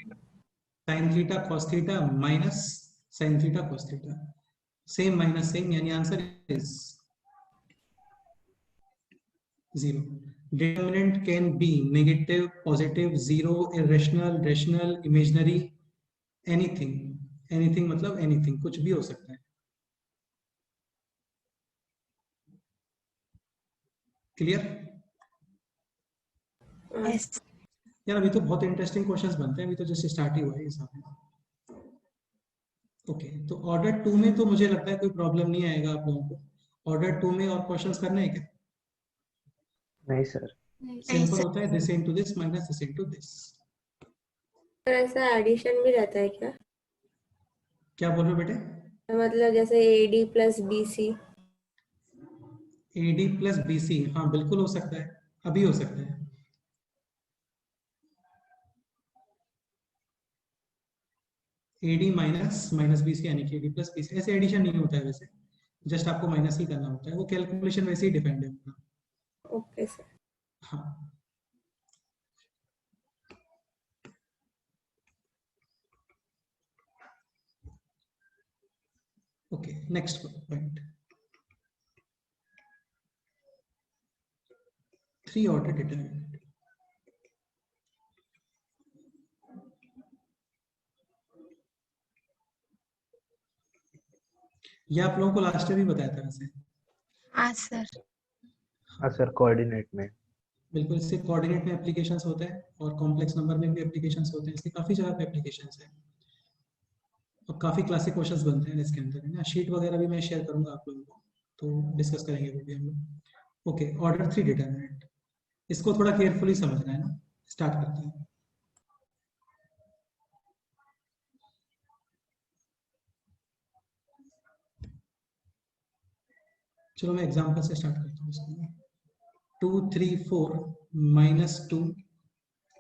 sin theta cos theta minus sin theta cos theta, same minus same, यानी answer is 0. Determinant can be negative, positive, zero, irrational, rational, imaginary, anything. Anything मतलब anything, कुछ भी हो सकता है। Clear? Yes. यार अभी तो बहुत इंटरेस्टिंग क्वेश्चंस बनते हैं, अभी तो जस्ट स्टार्ट ही हुआ है हिसाब में। ओके, तो ऑर्डर 2 में तो मुझे लगता है कोई प्रॉब्लम नहीं आएगा आप लोगों को। ऑर्डर 2 में और क्वेश्चंस करने हैं क्या? नहीं सर। सिंपल होता है, this into this minus this into this. पर ऐसा एडिशन भी रहता है क्या? क्या बोल रहे हो बेटे? मतलब जैसे AD plus BC। AD plus BC, हाँ बिल्कुल हो सकता है, अभी हो सकता है। AD माइनस माइनस BC यानी कि AD प्लस BC, ऐसे एडिशन नहीं होता है वैसे, जस्ट आपको माइनस ही करना होता है, वो कैलकुलेशन वैसे ही डिपेंड है अपना। Okay sir. हाँ okay, next point, 3 order determinant. ये आप लोगों को लास्ट टाइम भी बताया था वैसे। हाँ सर। हाँ सर, कोऑर्डिनेट में। बिल्कुल, इससे कोऑर्डिनेट में एप्लीकेशंस होते हैं और कॉम्प्लेक्स नंबर में भी एप्लीकेशंस होते हैं, इसके काफी जगह पे एप्लीकेशंस है और काफी क्लासिक क्वेश्चंस बनते हैं इसके अंदर, है ना। शीट वगैरह भी मैं शेयर करूंगा आप लोगों को, तो डिस्कस करेंगे वो भी हम लोग। ओके, ऑर्डर 3 डिटरमिनेंट, इसको थोड़ा केयरफुली समझना है ना। स्टार्ट करते हैं। चलो मैं एग्जांपल से स्टार्ट करता हूँ इसको। 2 3 4 -2,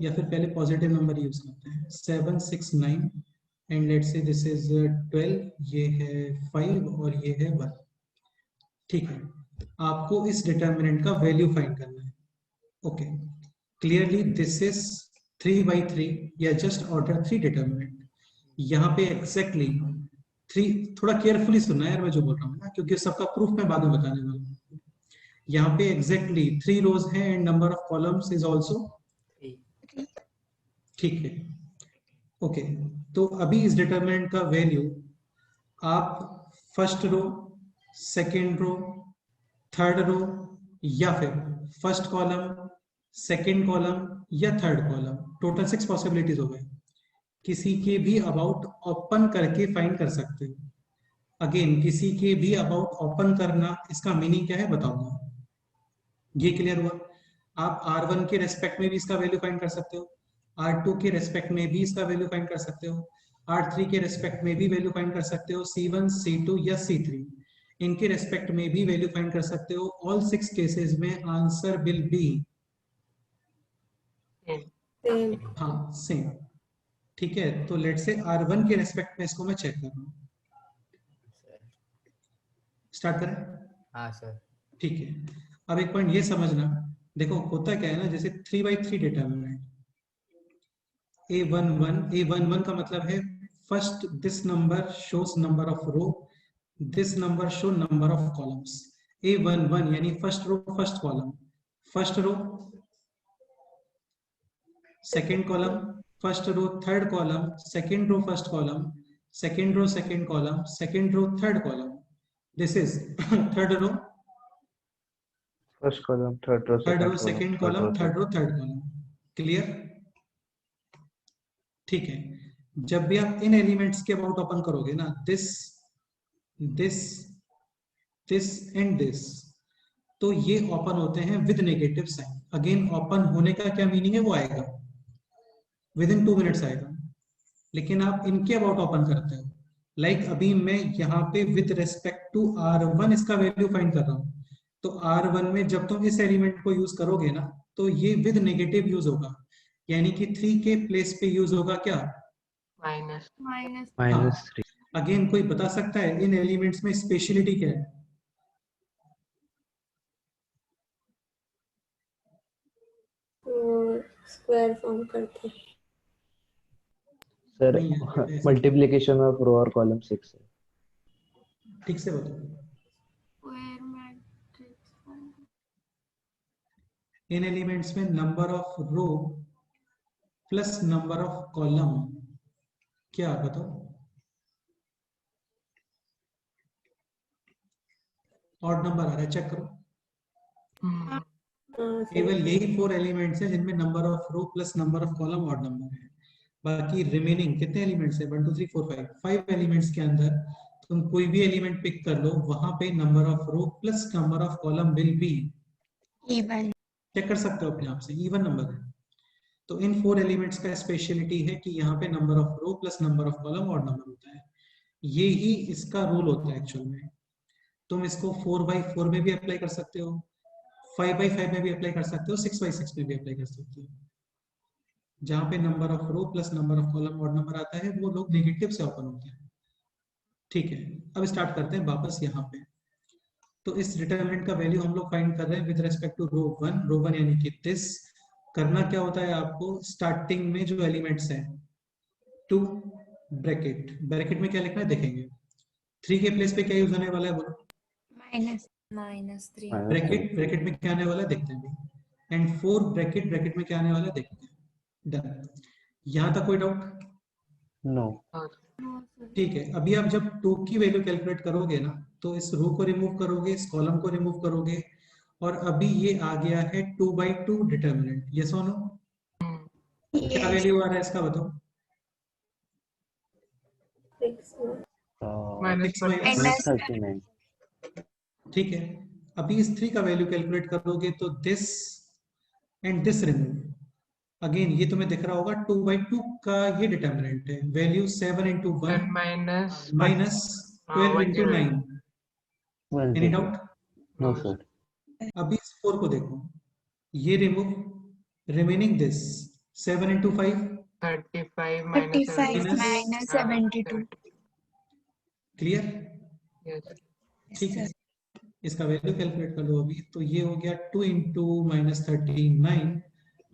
या फिर पहले पॉजिटिव नंबर यूज करते हैं, 7 6 9 and let's say this is 12, ये है 5 और ये है 1। ठीक है, आपको इस डिटरमिनेंट का वैल्यू फाइंड करना है। ओके, क्लियरली दिस इज 3/3 या जस्ट ऑर्डर 3 डिटरमिनेंट। यहाँ पे एग्जैक्टली 3, थोड़ा केयरफुली सुनना यार मैं जो बोल रहा हूँ ना, क्योंकि सबका प्रूफ मैं बाद में बताने वाला हूँ। यहाँ पे एग्जैक्टली 3 रोज है and number of columns is also 3। ठीक है। ओके, तो अभी इस डिटरमिनेंट का वैल्यू आप first row, second row, third row, या फिर फर्स्ट कॉलम, सेकेंड कॉलम या थर्ड कॉलम, टोटल 6 पॉसिबिलिटीज हो गए, किसी के भी अबाउट ओपन करके फाइंड कर सकते हो। अगेन किसी के भी अबाउट ओपन करना, इसका मीनिंग क्या है बताऊंगा। ये क्लियर हुआ? आप R1 के रेस्पेक्ट में भी इसका वैल्यू फाइंड कर सकते हो, R2 के रेस्पेक्ट में भी इसका वैल्यू फाइंड कर सकते हो, R3 के रेस्पेक्ट में भी वैल्यू फाइंड कर सकते हो, C1 C2 या C3 इनके रेस्पेक्ट में भी वैल्यू फाइंड कर सकते हो। ऑल 6 केसेस में आंसर विल बी सेम। हाँ सेम। ठीक है, तो लेट से R1 के रेस्पेक्ट में इसको मैं चेक कर रहा हूँ। स्टार्ट करें? हाँ सर। ठीक है, अब एक पॉइंट ये समझना, देखो होता क्या है ना, जैसे 3/3 डिटरमिनेंट, A11 का मतलब है first this number shows number of row, this number show number of columns. A11 यानी first row first column, first row second column, first row third column, second row first column, second row second column, second row third column. This is third row, first column, third row, third row second second column, column, third row third column. Clear? ठीक है, जब भी आप इन elements के about open करोगे ना, this this this and this, तो ये ओपन होते हैं with negative sign. Again open होने का क्या मीनिंग है वो आएगा, विद इन 2 मिनट्स आएगा। लेकिन आप इनके अबाउट ओपन करते हो। लाइक अभी मैं यहाँ पे विद रेस्पेक्ट टू R1 इसका वैल्यू फाइंड कर रहा हूँ, तो R1 में जब तुम इस एलिमेंट को यूज करोगे ना, तो ये विद नेगेटिव यूज होगा, यानी कि 3 के प्लेस पे यूज होगा क्या? माइनस। -3। अगेन कोई बता सकता है इन एलिमेंट्स में स्पेशलिटी क्या है? स्क्वायर फॉर्म करते हैं। सर नहीं है ऐसा। मल्टीप्लिकेशन ऑफ रो और कॉलम 6 है। ठीक से बताओ। इन एलिमेंट्स में number of row plus number of column क्या बताओ? ऑड नंबर आ रहा है, चेक करो। हम्म, केवल यही 4 एलिमेंट्स हैं जिनमें number of row plus number of column odd number है। बाकी रिमेनिंग कितने एलिमेंट्स है? 1 2 3 4 5 5 एलिमेंट्स के अंदर तुम कोई भी एलिमेंट पिक कर लो, वहां पे number of row plus number of column will be Even. Check कर सकते हो अपने आप से, इवन नंबर है। तो इन 4 एलिमेंट्स का स्पेशलिटी है कि यहाँ पे number of row plus number of column odd number होता है। ये ही इसका रूल होता है एक्चुअल में। तुम इसको 4x4 में भी अप्लाई कर सकते हो, 5x5 में भी अप्लाई कर सकते हो, 6x6 में भी अप्लाई कर सकते हो। जहां पे number of row plus number of column odd number आता है, वो लोग नेगेटिव से ओपन होते हैं। ठीक है, अब स्टार्ट करते हैं वापस यहाँ पे। तो इस डिटरमिनेंट का वैल्यू हम लोग फाइंड कर रहे हैं with respect to row one यानी कि दिस। करना क्या होता है आपको? स्टार्टिंग में जो एलिमेंट्स हैं, 2 ब्रैकेट, ब्रैकेट में क्या लिखना है देखेंगे। 3 के प्लेस पे क्या यूज होने वाला है बोलो? -3. ब्रैकेट, ब्रैकेट में क्या आने वाला है देखते हैं। एंड 4 ब्रैकेट, ब्रैकेट में क्या आने वाला है देखते हैं। डन। यहां तक कोई डाउट? नो। ठीक है, अभी आप जब 2 की वैल्यू कैलकुलेट करोगे ना, तो इस रो को रिमूव करोगे, इस कॉलम को रिमूव करोगे, और अभी ये आ गया है 2/2 डिटरमिनेंट। यस और नो? क्या Yes. वैल्यू आ रहा है इसका बताओ? माइनस 6 -39। ठीक है, अभी इस 3 का वैल्यू कैलकुलेट करोगे तो this and this remove. Again ये तुम्हें दिख रहा होगा 2/2 का ये डिटरमिनेंट है, value 7 into 1 minus minus 12 into 9। Any 102। Doubt? No sir. अभी इस 4 को देखो, ये remove, remaining this 7 into 5 35 minus 35 -72. Clear? Yes. ठीक है, इसका वैल्यू कैलकुलेट कर लो अभी। तो ये हो गया 2 into -39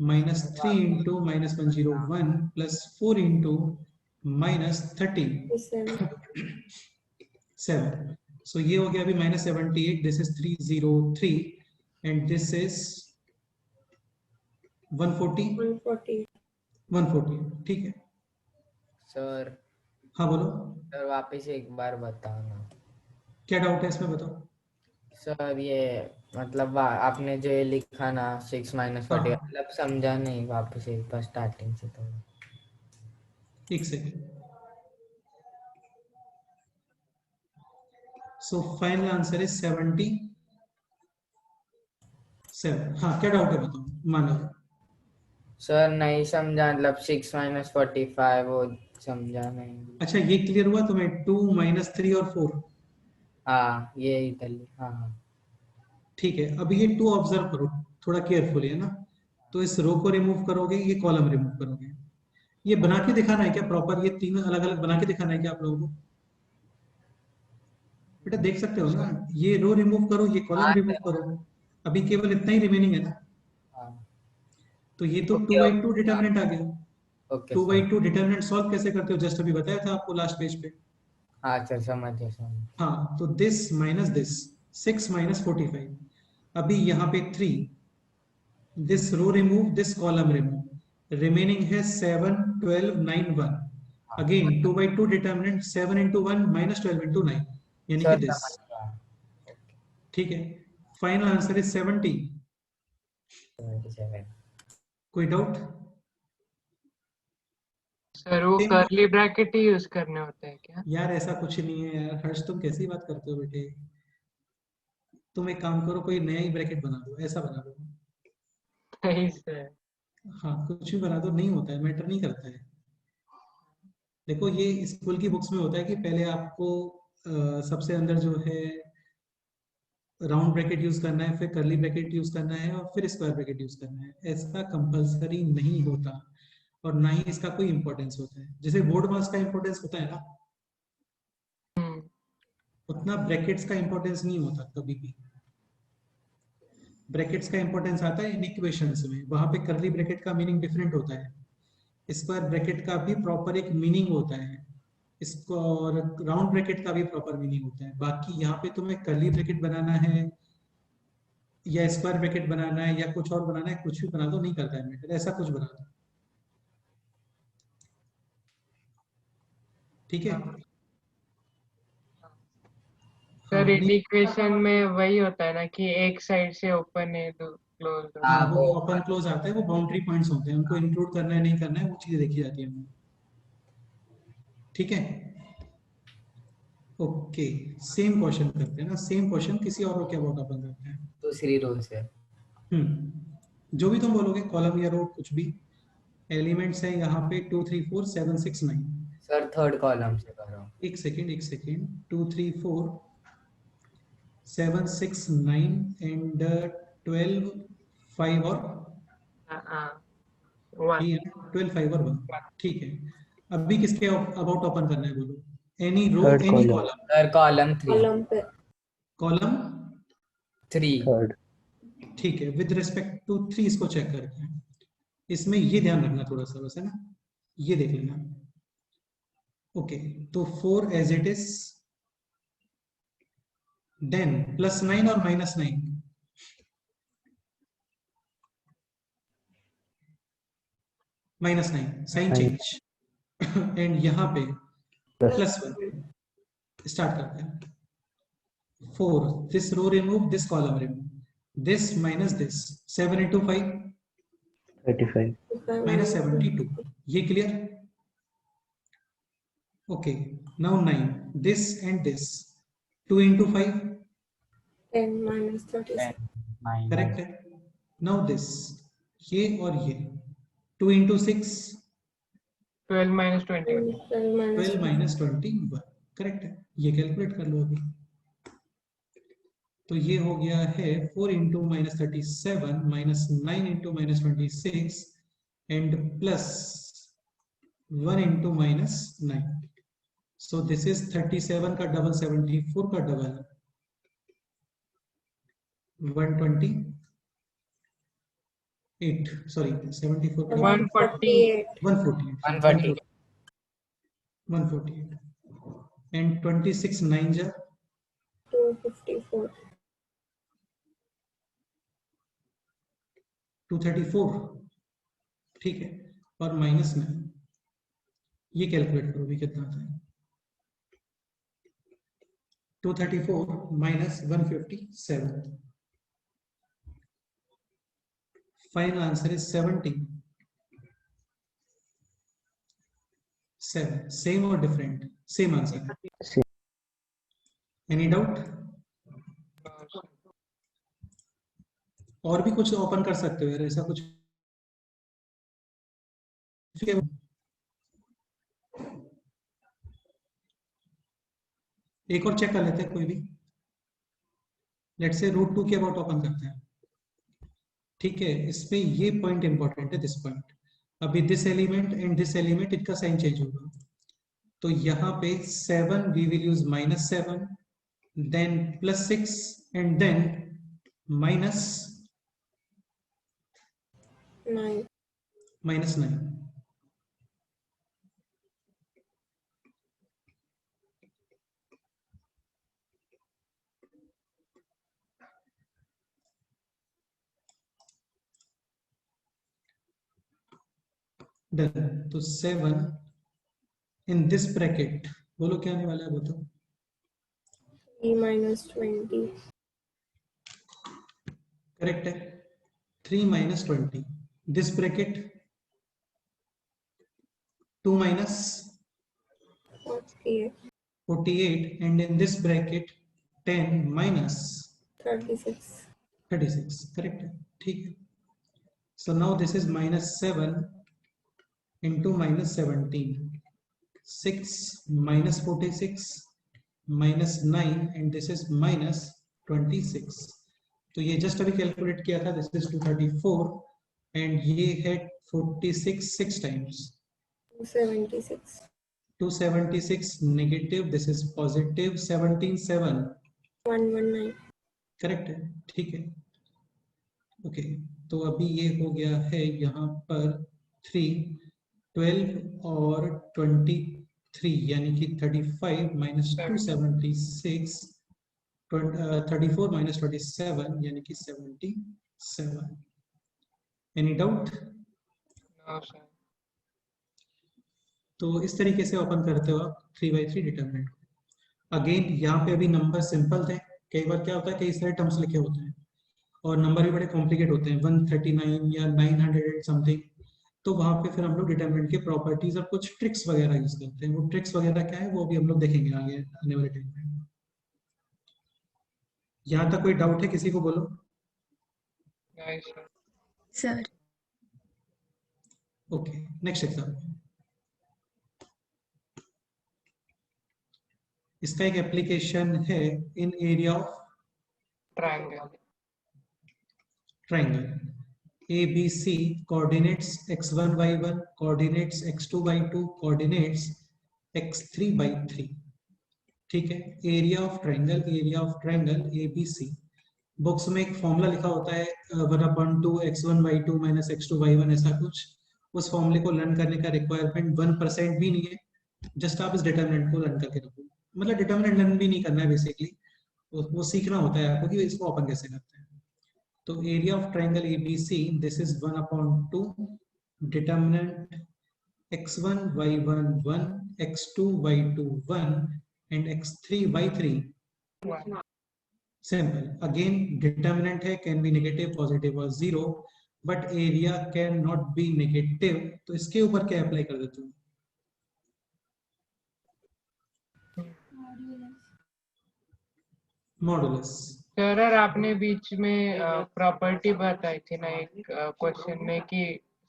minus 3 into -101 plus 4 into -37। So ये हो गया अभी -78। This is 303 and this is 140। 140 ठीक है। सर हाँ बोलो, सर वापस एक बार बताओ ना। क्या डाउट है इसमें बताओ। सर ये मतलब आपने जो ये लिखा ना 6 - 40 मतलब समझा नहीं, वापस एक बार स्टार्टिंग से तो। एक second. So final answer is 77। हाँ, क्या डाउट है बताओ मानो। सर नहीं समझा, मतलब 6 - 45 वो समझा नहीं। अच्छा, ये क्लियर हुआ तुम्हें? 2 -3 और 4। हाँ ये इधर हाँ। ठीक है, अभी ये 2 ऑब्जर्व करो थोड़ा केयरफुली, है ना। तो इस रो को रिमूव करोगे, ये कॉलम रिमूव करोगे। ये बना के दिखाना है क्या प्रॉपर? ये तीनों अलग अलग बना के दिखाना है क्या आप लोगों को? बेटा देख सकते हो ना, ये रो रिमूव करो, ये कॉलम रिमूव करो, अभी केवल इतना ही रिमेनिंग है ना। हाँ तो ये तो ओके 2/2 डिटरमिनेंट आ गया। ओके 2/2 डिटरमिनेंट सॉल्व कैसे करते हो? जस्ट अभी बताया था आपको लास्ट पेज पे। हाँ सर समझ गया। हाँ, तो दिस माइनस दिस, 6 - 45। अभी यहाँ पे 3, this row remove, this column remove, remaining है 7 12 9 1। अगेन 2/2 डिटरमिनेंट, 7 into 1 -12 into 9 यानी कि सर दिस। समझ गया। ठीक है, फाइनल आंसर इज 70। 77। कोई डाउट? सर वो कर्ली ब्रैकेट ही यूज करने होते हैं क्या? यार ऐसा कुछ नहीं है यार, हर्ष तुम कैसी बात करते हो बेटे। तुम एक काम करो, कोई नया ही ब्रैकेट बना दो, ऐसा बना दो। नहीं सर। हाँ, कुछ भी बना दो, नहीं होता है, मैटर नहीं करता है। देखो ये स्कूल की बुक्स में होता है कि पहले आपको सबसे अंदर जो है राउंड ब्रैकेट यूज करना है, फिर कर्ली ब्रैकेट यूज करना है और फिर स्क्वायर ब्रैकेट यूज करना है। ऐसा कंपलसरी नहीं होता और ना ही इसका कोई इंपॉर्टेंस होता है। जैसे बोर्ड मार्क्स का इंपॉर्टेंस होता है ना, उतना ब्रैकेट्स का इंपॉर्टेंस नहीं होता कभी भी। ब्रैकेट्स का इंपॉर्टेंस आता है इन इक्वेशंस में, वहां पे कर्ली ब्रैकेट का मीनिंग डिफरेंट होता है, स्क्वायर ब्रैकेट का भी प्रॉपर एक मीनिंग होता है, इसको और राउंड ब्रैकेट का भी प्रॉपर मीनिंग होता है। बाकी यहाँ पे तुम्हें कर्ली ब्रैकेट बनाना है या स्क्वायर ब्रैकेट बनाना है या कुछ और बनाना है, कुछ भी बना दो, नहीं करता है मैटर, ऐसा कुछ बना दो, ठीक है। सर हाँ, इन इक्वेशन में वही होता है ना कि एक साइड से ओपन है तो क्लोज। हाँ, वो ओपन क्लोज आता है, वो बाउंड्री पॉइंट्स होते हैं, उनको इंक्लूड करना है नहीं करना है वो चीजें देखी जाती है, ठीक है। ओके, सेम क्वेश्चन करते हैं ना, सेम क्वेश्चन किसी और को क्या अबाउट अपन करते हैं। दूसरी रो से। जो भी तुम बोलोगे, कॉलम या रो कुछ भी। एलिमेंट्स है यहाँ पे 2 3 4 7 6 9। सर थर्ड कॉलम से कर रहा हूँ। एक सेकेंड 2 3 4 7 6 9 एंड 12 5 और 12 5 और 1, ठीक है। अभी किसके अबाउट ओपन करना है बोलो, any row Third any column. Column. Sir column 3। Column पे कॉलम 3। Third. ठीक है, विद रिस्पेक्ट टू 3 इसको चेक करके इसमें ये ध्यान रखना थोड़ा सा बस, है ना, ये देख लेना। ओके, तो 4 एज इट इज, देन +9 और -9, -9 साइन चेंज एंड यहाँ पे +1 स्टार्ट करते हैं। 4 this row remove, this column remove, this minus this, 7 into 5 35. -72, ये clear. Okay, now 9 this and this, 2 into 5 10 minus 36. Correct है। नाउ दिस, ये और ये 2 into 6 12 minus 21। 12 minus 21, करेक्ट है। ये कैलकुलेट कर लो अभी, तो ये हो गया है 4 into -37 -9 into -26 and +1 into -9, so this is 37 का डबल 74 का डबल 128, सॉरी 74 का 148। 148 एंड 26 9 जा 254. 234, ठीक है, और -9, ये कैलकुलेट करो भी कितना आता है। 234 minus 157, final answer is 70. 7, same or different? Same answer. Same. Any doubt? और भी कुछ ओपन कर सकते हो यार, ऐसा कुछ एक और चेक कर लेते हैं कोई भी। लेट्स से √2 के अबाउट ओपन करते हैं, ठीक है। इसमें ये पॉइंट इंपॉर्टेंट है, दिस पॉइंट। अभी this element and this element, इनका साइन चेंज होगा, तो यहाँ पे 7 we will use -7, then +6 and then -9। Done, तो 7 इन दिस ब्रैकेट, बोलो क्या आने वाला है बताओ। 3 minus 20. करेक्ट है, 3 minus 20, this bracket 2 minus 48 and in this bracket 10 minus 36, correct है, ठीक है। So now this is -7 into -17, 6 minus 46 minus 9 and this is minus 26. तो ये जस्ट अभी कैलकुलेट किया था, दिस इज 234 एंड ये है 46 6 times 276. 276 negative, this is positive 177, 119. Correct है, ठीक है। ओके तो अभी ये हो गया है यहाँ पर 3 12 और 23 यानी कि 35 माइनस 276 34 माइनस 27 यानी कि 77। Any doubt? No, sir. तो इस तरीके से ओपन करते हो आप 3/3 डिटरमिनेंट को। अगेन यहाँ पे अभी नंबर सिंपल थे, कई बार क्या होता है कई सारे टर्म्स लिखे होते हैं और नंबर भी बड़े कॉम्प्लिकेट होते हैं 139 या 900 समथिंग, तो वहां पे फिर हम लोग डिटरमिनेंट के प्रॉपर्टीज और कुछ ट्रिक्स वगैरह यूज करते हैं। वो ट्रिक्स वगैरह क्या है वो भी हम लोग देखेंगे आगे आने वाले टाइम में। यहाँ तक कोई डाउट है किसी को? बोलो। Nice, sir. Sir okay next example. इसका एक एप्लीकेशन है in area of Triangle. triangle ABC coordinates x1 y1 coordinates x2 y2 coordinates x3 y3। ठीक है, area of triangle ABC। Books में एक फॉर्मूला लिखा होता है 1/2 x1 y2 minus x2 y1 ऐसा कुछ। उस फॉर्मूले को लर्न करने का रिक्वायरमेंट 1% भी नहीं है, जस्ट आप इस डिटरमिनेंट को लर्न करके रखो। मतलब डिटरमिनेंट लर्न भी नहीं करना है बेसिकली, वो सीखना होता है आपको कि इसको ओपन कैसे करते हैं। तो area of triangle ABC, this is 1/2 determinant x1 y1 1 x2 y2 1 and x3 y3। Simple. Again determinant है, कैन बी नेगेटिव पॉजिटिव और zero, but area can not be negative. तो इसके ऊपर क्या अप्लाई कर देते हो? मॉडुलस। सर आपने बीच में प्रॉपर्टी बताई थी ना एक क्वेश्चन में कि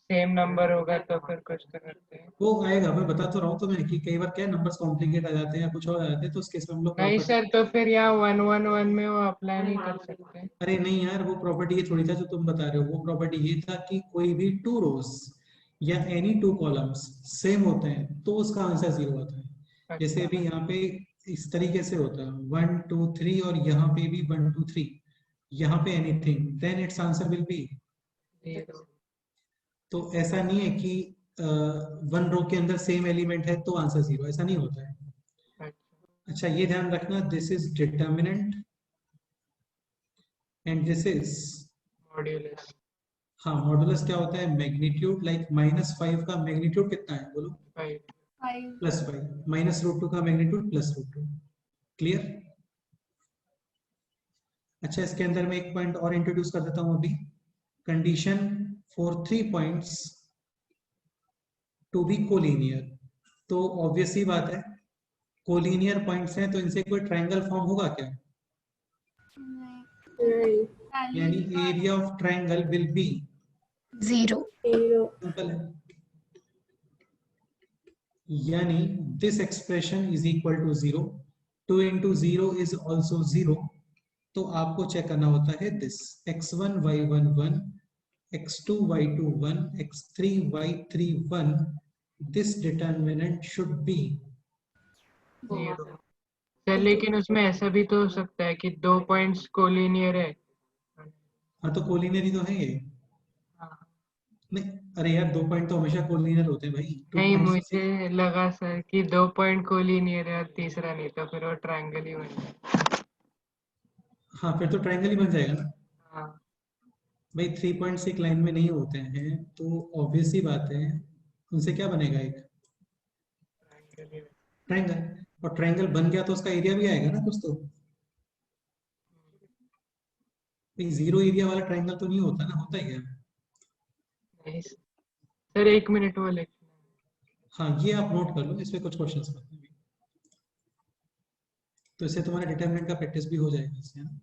सेम नंबर होगा तो फिर कुछ तो करते हैं। वो आएगा, मैं बता तो रहा हूँ तुम्हें कि कई बार क्या नंबर्स कॉम्प्लिकेट आ जाते हैं या कुछ और आ जाते हैं, तो उस केस में हम लोग नहीं property- सर, तो फिर यहाँ 111 में वो अप्लाई नहीं कर सकते। अरे नहीं यार, वो प्रॉपर्टी ये थोड़ी था जो तुम बता रहे हो। वो प्रॉपर्टी ये था कि कोई भी 2 रोज या एनी 2 कॉलम्स सेम होते हैं तो उसका आंसर 0 आता है। जैसे भी यहाँ पे इस तरीके से होता है 1 2 3 और यहाँ पे भी 1 2 3, यहाँ पे anything, then it's answer will be. Zero. तो ऐसा नहीं है कि 1 रो के अंदर सेम एलिमेंट है तो आंसर 0, ऐसा नहीं होता है। अच्छा, अच्छा ये ध्यान रखना, this is determinant and this is modulus. हाँ मॉडुलस क्या होता है? मैग्नीट्यूड। लाइक -5 का मैग्नीट्यूड कितना है बोलो? 5। +5। -√2 का मैग्नीट्यूड +√2। क्लियर? अच्छा इसके अंदर मैं एक पॉइंट और इंट्रोड्यूस कर देता हूं अभी। Condition for 3 points to be collinear. तो ऑब्वियस ही बात है, कोलिनियर पॉइंट्स हैं तो इनसे कोई ट्रायंगल फॉर्म होगा क्या? नहीं. यानी area of triangle will be 0 0. Simple है। यानी this expression is equal to 0, 2 into 0 is also 0। तो आपको चेक करना होता है this x1 y1 1 x2 y2 1 x3 y3 1, this determinant should be 0। Sir लेकिन उसमें ऐसा भी तो हो सकता है कि 2 पॉइंट्स कोलिनियर है। हाँ तो कोलिनियर ही तो है ये। हाँ। नहीं अरे यार 2 पॉइंट तो हमेशा कोलिनियर होते हैं भाई। 2 नहीं, पॉइंट्स मुझे लगा सर कि 2 पॉइंट कोलिनियर है और तीसरा नहीं, तो फिर वो ट्रायंगल ही बन जाए। हाँ फिर तो ट्रायंगल ही बन जाएगा ना हाँ। भाई। 3 पॉइंट्स एक लाइन में नहीं होते हैं तो ऑब्वियस ही बात है उनसे क्या बनेगा? एक ट्रायंगल ही। ट्रायंगल। और ट्रायंगल बन गया तो उसका एरिया भी आएगा ना कुछ तो। भाई 0 एरिया वाला ट्रायंगल तो नहीं होता ना, होता है क्या? नहीं सर, 1 मिनट वो लिख। हाँ ये आप नोट कर लो, इस पे कुछ क्वेश्चंस करते हैं तो इससे तुम्हारा डिटरमिनेंट का प्रैक्टिस भी हो जाएगा इससे, है ना?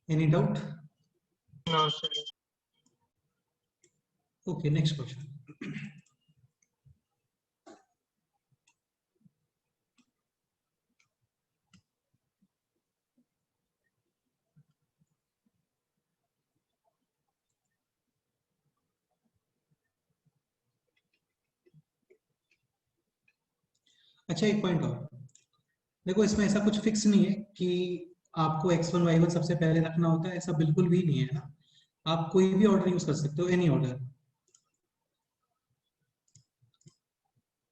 Any doubt? No, sir. Okay, next question. अच्छा, एक पॉइंट और देखो, इसमें ऐसा कुछ फिक्स नहीं है कि आपको x1 y1 सबसे पहले रखना होता है, ऐसा बिल्कुल भी नहीं है ना। आप कोई भी ऑर्डर यूज कर सकते हो, एनी ऑर्डर।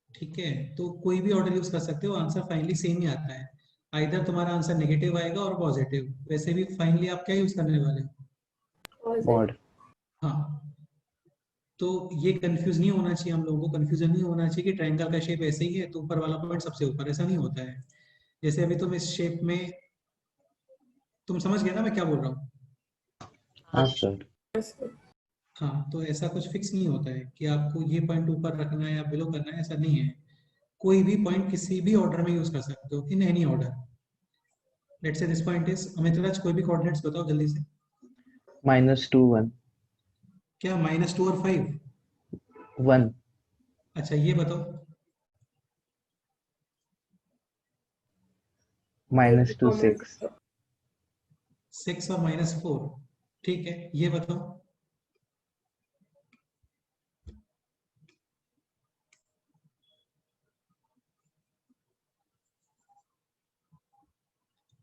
ठीक है, तो कोई भी ऑर्डर यूज कर सकते हो, आंसर फाइनली सेम ही आता है। आइदर तुम्हारा आंसर नेगेटिव आएगा और पॉजिटिव। वैसे भी फाइनली आप क्या यूज करने वाले हो? मॉड। हाँ, तो ये कंफ्यूज नहीं होना चाहिए, हम लोगों को कंफ्यूजन नहीं होना चाहिए कि ट्रायंगल का शेप ऐसे ही है तो ऊपर वाला पॉइंट सबसे ऊपर, ऐसा नहीं होता है। जैसे अभी तुम इस शेप में, तुम समझ गए ना मैं क्या बोल रहा हूँ? हाँ सर। हाँ, तो ऐसा कुछ फिक्स नहीं होता है कि आपको ये पॉइंट ऊपर रखना है या बिलो करना है, ऐसा नहीं है। कोई भी पॉइंट किसी भी ऑर्डर में यूज कर सकते हो, in any order. Let's say this point is, Amit, कोई भी कोऑर्डिनेट्स बताओ जल्दी से। -2 1 क्या -2 और 5? 1 अच्छा, ये बताओ। -2 6 6 और -4, ठीक है, ये बताओ।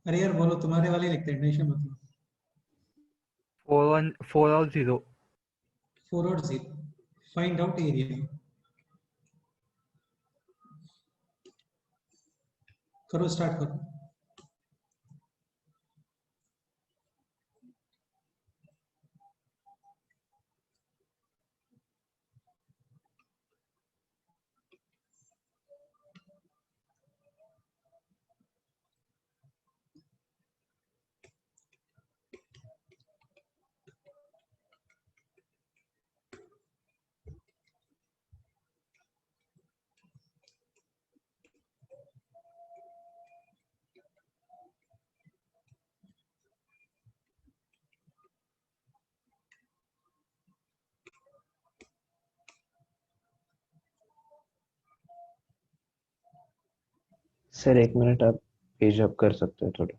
अरे यार बोलो, तुम्हारे वाले लिखते हैं, टेंशन मत लो। 4 और 0। 4 और 0, फाइंड आउट एरिया। करो, स्टार्ट करो। सर 1 मिनट, आप पेज अप कर सकते हो थोड़ा?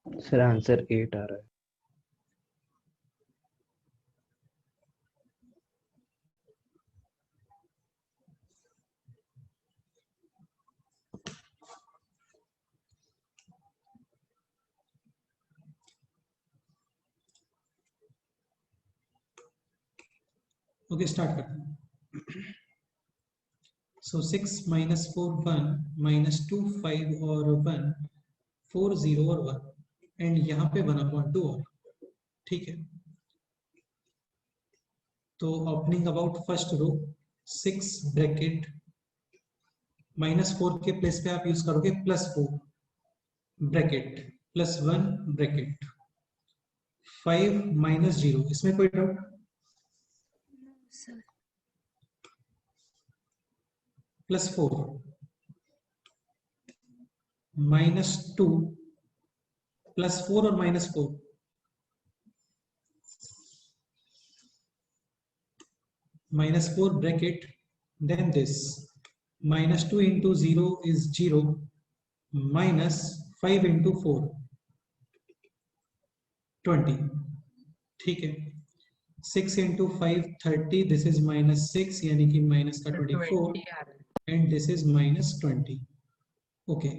सर आंसर 8 आ रहा है। ओके, स्टार्ट करते हैं। सो 6 -4 1 -2 5 और 1 4 0 और 1 एंड यहाँ पे 1/2 और, ठीक है। तो opening about first row, 6 bracket -4 के प्लेस पे आप यूज करोगे +4 ब्रैकेट +1 ब्रैकेट 5 -0, इसमें कोई डाउट? सर +4 -2 +4 और -4, -4 bracket, then this -2 into 0 is 0, -5 into 4 20, ठीक है। 6 into 5 30, this is -6 यानी कि माइनस का 24 20 आ रहा है। And this is -20। ओके,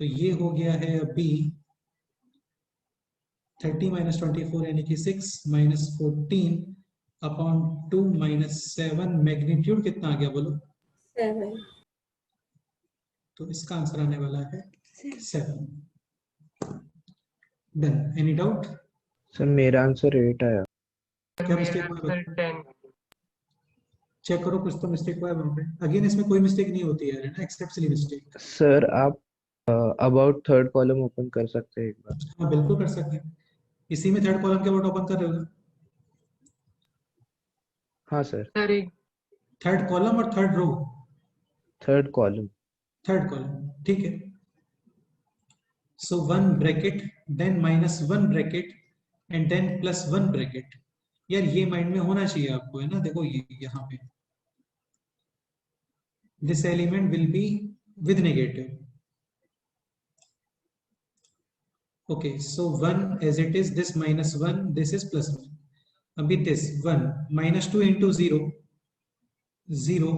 तो ये हो गया है अभी 30 - 24 यानी कि 6 -14 अपॉन 2 -7, मैग्नीट्यूड कितना आ गया बोलो? 7. तो इसका आंसर आने वाला है 7। डन। Any doubt? सर मेरा आंसर 8 आया। क्या मेरा मिस्टेक हुआ? आंसर 10। चेक करो, कुछ तो मिस्टेक हुआ है वहां पे। अगेन इसमें कोई मिस्टेक नहीं होती है ना, एक्सेप्ट सिली मिस्टेक। सर आप अबाउट थर्ड कॉलम ओपन कर सकते हैं एक बार? हाँ बिल्कुल कर सकते हैं। इसी में थर्ड कॉलम के वर्ड ओपन कर रहे हो ना? हाँ सर, सर एक थर्ड कॉलम और third row? Third column. Third column, ठीक है। So 1 bracket, then -1 bracket and then +1 bracket. यार ये माइंड में होना चाहिए आपको, है ना। देखो ये यहाँ पे this element will be with negative. Okay, so 1 as it is, this -1, this is +1। अभी दिस 1 -2 into 0 0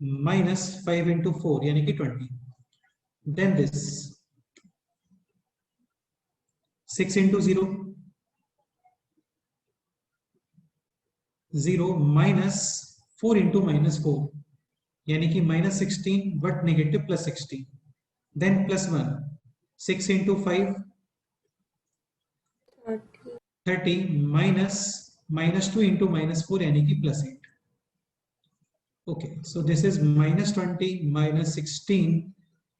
-5 into 4 यानी कि 20, देन दिस 6 into 0 0 -4 into -4 यानी कि -16 but negative +16, then +1 6 into 5 30. 30 -2 into -4 यानी कि +8। Okay, so this is -20 -16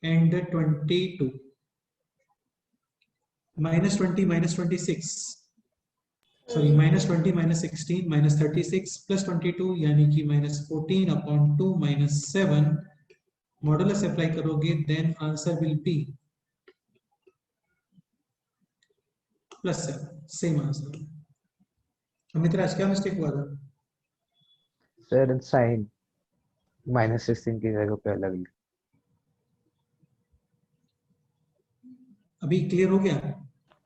and 22, -20 -26, sorry -20 -16 -36 +22 यानी कि -14 upon 2 -7। Modulus apply करोगे then answer will be +7, same answer. Amit Raj, क्या मिस्टेक हुआ था? सर साइन -16 की जगह पे अलग लिखा। अभी क्लियर हो गया?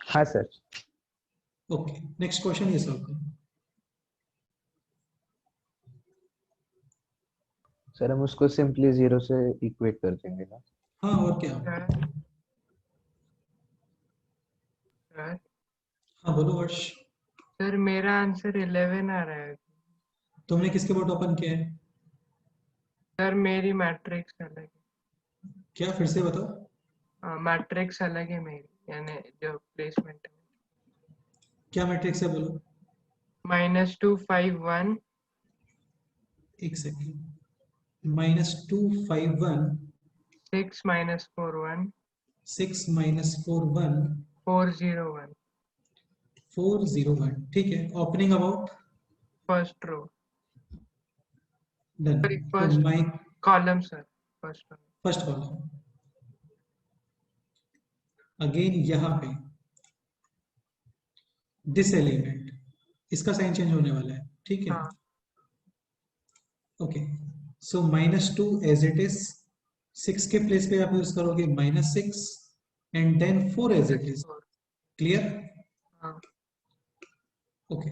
हाँ सर। ओके, नेक्स्ट क्वेश्चन ये सॉल्व करो। सर हम उसको सिंपली 0 से इक्वेट कर देंगे ना? हाँ और क्या। सर हाँ बोलो वर्ष। सर मेरा आंसर 11 आ रहा है। तुमने किसके बोर्ड ओपन किया है? सर मेरी मैट्रिक्स अलग है। क्या, फिर से बताओ। मैट्रिक्स अलग है मेरी, यानी जो प्लेसमेंट है। क्या मैट्रिक्स है बोलो? -2 5 1 एक सेकेंड। -2 5 1 6 -4 1 6 -4 1 4 0 1 4 0 1, ठीक है। Opening about first row, done. Sorry तो first my column sir, first row. First column. Again यहाँ पे दिस एलिमेंट, इसका साइन चेंज होने वाला है, ठीक है। हाँ okay, so -2 as it is, 6 के प्लेस पे आप यूज करोगे -6 and then 4 as it is. Clear? हाँ ओके,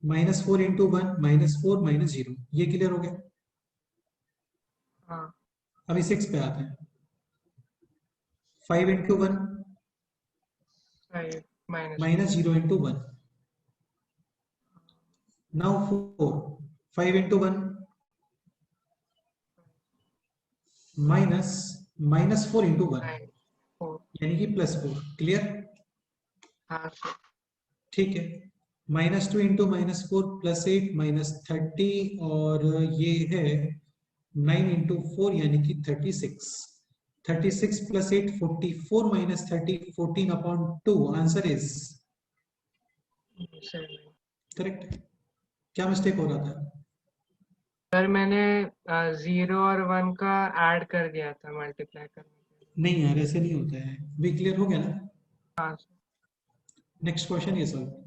-4 into 1 -4 -0, ये क्लियर हो गया। हाँ अभी 6 पे आते हैं। 5 into 1 5 -0 into 1। Now 4 5 into 1 -4 into 1 9 4। यानी कि +4। क्लियर? हाँ सर। ठीक है। -2 into -4 +8 -30 और ये है 9 into 4 यानी कि 36। 36 + 8 44 -30 14 upon 2, आंसर इज करेक्ट। क्या मिस्टेक हो रहा था? सर मैंने 0 और 1 का ऐड कर दिया था मल्टीप्लाई करने के लिए। नहीं यार, ऐसे नहीं होता है। भी क्लियर हो गया ना? हाँ सर। नेक्स्ट क्वेश्चन ये solve.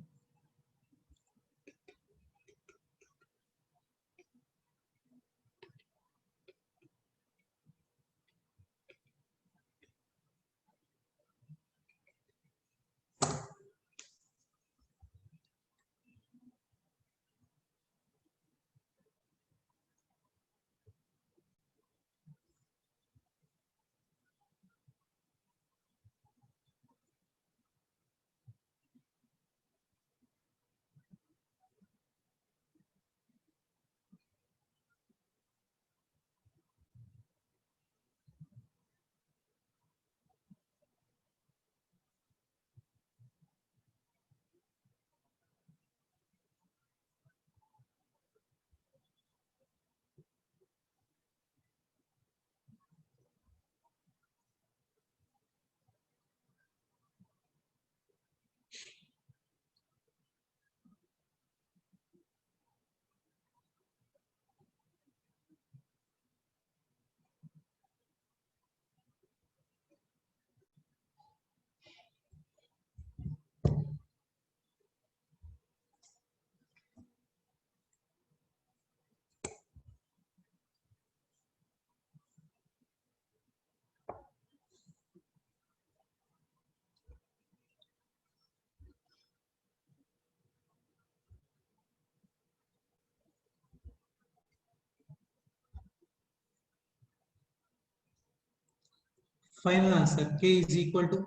Final answer k is equal to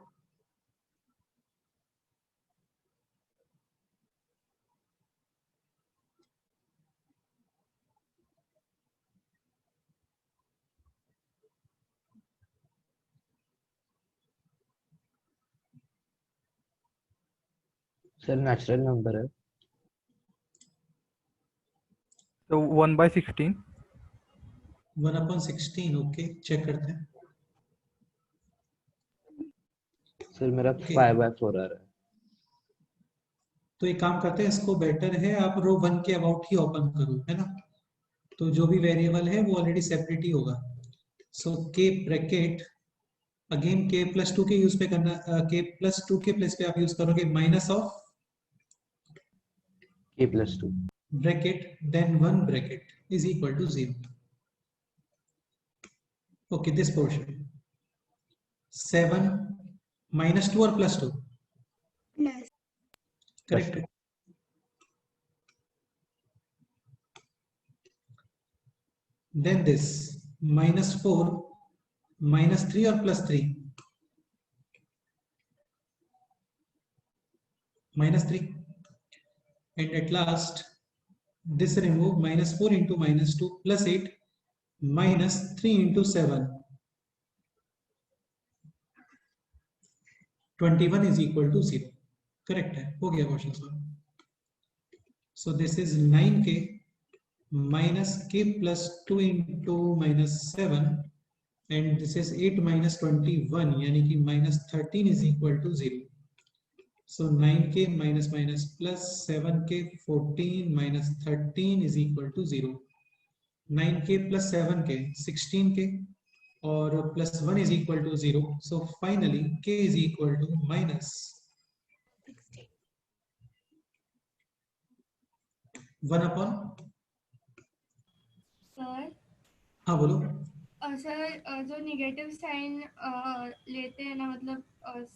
sir natural number है। तो 1/16। 1/16। ओके, चेक करते हैं। सर मेरा Okay. 5/4 आ रहा है। तो एक काम करते हैं, इसको बेटर है आप रो 1 के अबाउट ही ओपन करो, है ना। तो जो भी वेरिएबल है वो ऑलरेडी सेपरेट ही होगा। सो k ब्रैकेट अगेन k+2 के यूज पे करना, k+2 के प्लेस पे आप यूज करोगे minus of k+2 bracket then 1 bracket is equal to 0। Okay, this portion 7 -2 और +2 प्लस करेक्ट है। Then this -4 -3 और +3 -3 and at last this remove -4 into -2 +8 -3 into 7 21 is equal to 0। Correct है, हो गया question solve. So this is 9k minus k plus 2 into -7 and this is 8 minus 21 यानी कि -13 is equal to 0। So 9k minus minus plus 7k 14 minus 13 is equal to 0। 9k plus 7k 16k और plus 1 is equal to 0। So finally k is equal to minus 1 upon। Sir हाँ बोलो। Sir जो negative sign लेते हैं ना, मतलब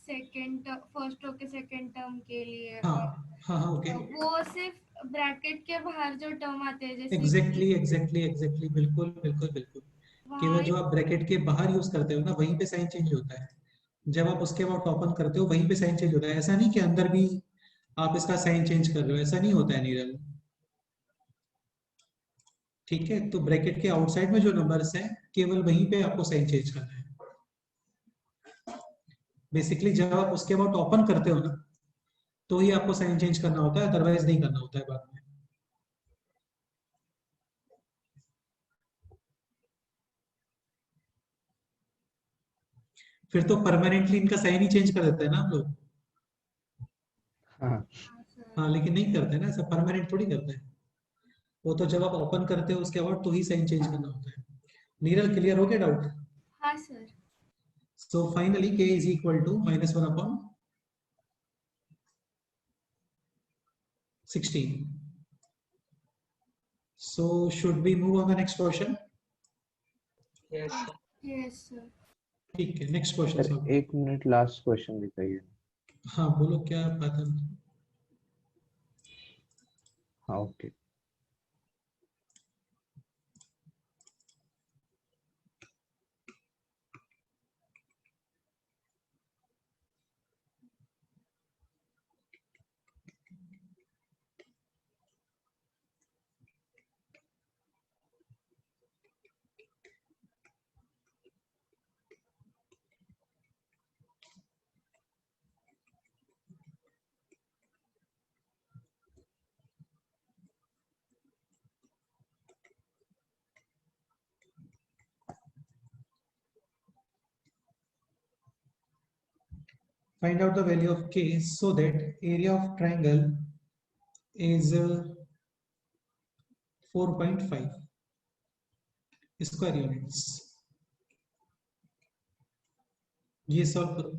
second first row के second term के लिए, हाँ हाँ हाँ ओके, वो सिर्फ ब्रैकेट के बाहर जो टर्म आते हैं जैसे एग्जैक्टली बिल्कुल बिल्कुल बिल्कुल। केवल जो आप ब्रैकेट के बाहर यूज करते हो ना वहीं पे साइन चेंज होता है। जब आप उसके बाद ओपन करते हो वहीं पे साइन चेंज होता है। ऐसा नहीं कि अंदर भी आप इसका साइन चेंज कर रहे हो, ऐसा नहीं होता है नीरल। ठीक है, तो ब्रैकेट के आउटसाइड में जो नंबर्स हैं केवल वहीं पे आपको साइन चेंज करना है। बेसिकली जब आप उसके बाद ओपन करते हो ना तो ही आपको साइन चेंज करना होता है, अदरवाइज नहीं करना होता है बाद में। फिर तो परमानेंटली इनका साइन ही चेंज कर देते हैं ना हम लोग। हाँ हाँ लेकिन नहीं करते ना, ऐसा परमानेंट थोड़ी करते हैं। वो तो जब आप ओपन करते हो उसके बाद तो ही साइन चेंज करना होता है। नीरल क्लियर हो गया डाउट? हाँ sir. So finally k is equal to -1 upon 16. So should we move on the next question? Yes, sir. Yes, sir. ठीक है, next question sir sir. 1 minute last question दिखाइए. हाँ बोलो क्या बात है. हाँ okay. Find out the value of k so that area of triangle is 4.5 square units. ये सॉल्व करो.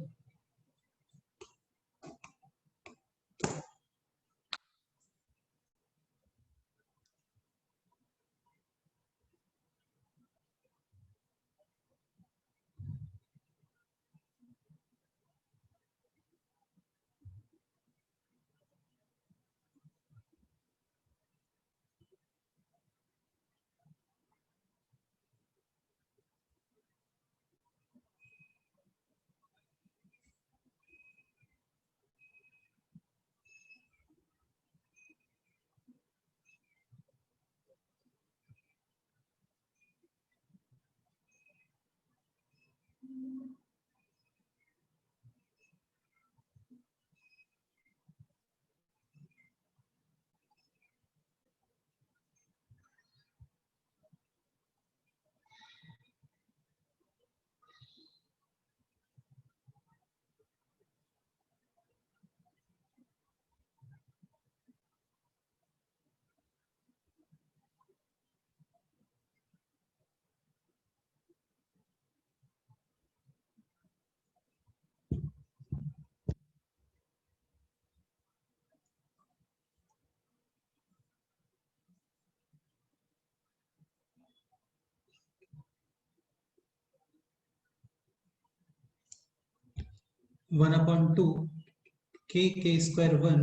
One upon two k square 1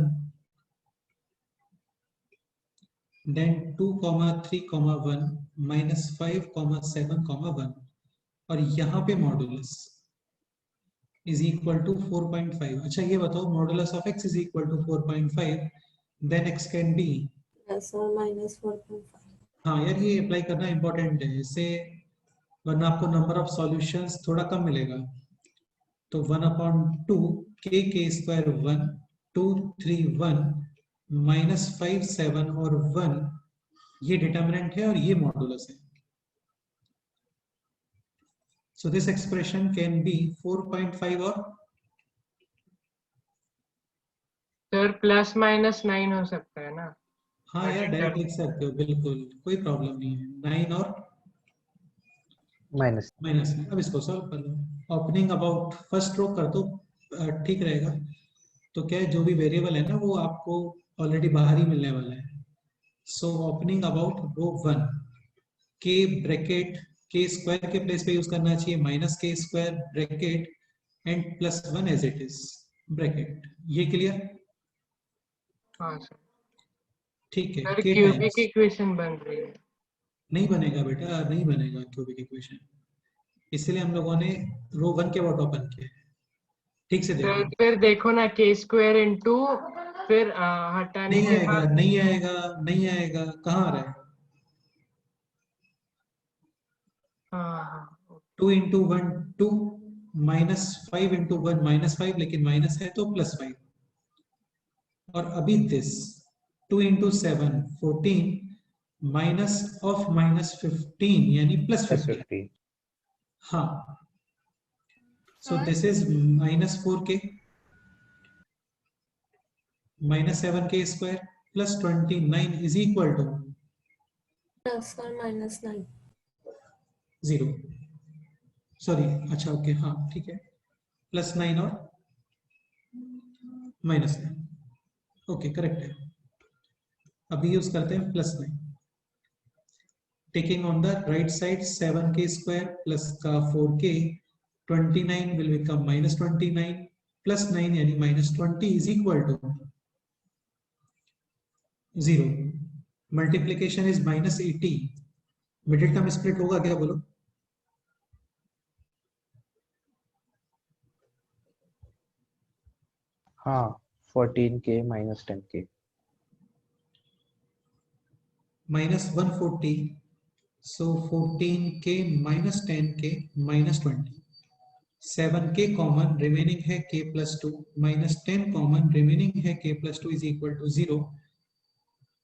then 2 3 1 minus 5 7 1 और यहाँ पे मॉडुलस इज इक्वल टू 4.5. अच्छा ये बताओ modulus of x is equal to 4.5 then x can be plus और minus 4.5. हाँ यार ये अप्लाई करना इंपॉर्टेंट है इससे, वरना आपको नंबर ऑफ सॉल्यूशंस थोड़ा कम मिलेगा. तो 1/2 k स्क्वायर 1 2 3 1 माइनस 5 7 और 1 ये डिटर्मिनेंट है और ये मॉडुलस है. So this expression can be 4.5 और सर प्लस माइनस 9 हो सकता है ना. हाँ यार डायरेक्ट लिख सकते हो बिल्कुल, कोई प्रॉब्लम नहीं है. 9 और माइनस. माइनस. अब इसको सॉल्व कर लो. ओपनिंग अबाउट फर्स्ट रो कर दो, ठीक रहेगा. तो क्या है जो भी वेरिएबल है ना वो आपको ऑलरेडी बाहर ही मिलने वाला है. सो ओपनिंग अबाउट रो 1 के ब्रैकेट के स्क्वायर के प्लेस पे यूज करना चाहिए माइनस के square bracket and plus 1 as it is bracket. ये क्लियर? हाँ सर. ठीक है. सर के क्यूबिक टाइम्स इक्वेशन बन रही है. नहीं बनेगा बेटा, नहीं बनेगा क्यूबिक इक्वेशन. इसलिए हम लोगों ने रो 1 के वॉट ओपन किया. ठीक से सर देखो. फिर देखो ना k स्क्वायर इंटू फिर हटाने नहीं के आएगा, बाद नहीं आएगा, नहीं आएगा. कहाँ आ रहा है? हाँ 2 इंटू 1 2 माइनस 5 इंटू 1 माइनस 5, लेकिन माइनस है तो प्लस 5. और अभी this 2 into 7 14 minus of minus 15 यानी प्लस 15. हाँ. So this is minus 4k minus 7k square plus 29 is equal to plus और माइनस 9. 0. सॉरी, अच्छा ओके हाँ ठीक है. प्लस 9 और माइनस 9. ओके करेक्ट है. अभी यूज करते हैं plus 9. Taking on the right side 7k square plus का 4k, 29 will become minus 29 plus 9 यानी minus 20 is equal to 0. Multiplication is minus 80. Middle term split होगा क्या बोलो? हाँ 14k minus 10k. minus 140. So 14k minus 10k minus 20. 7k common, remaining है k plus 2 minus 10 common, remaining है k plus 2 is equal to 0.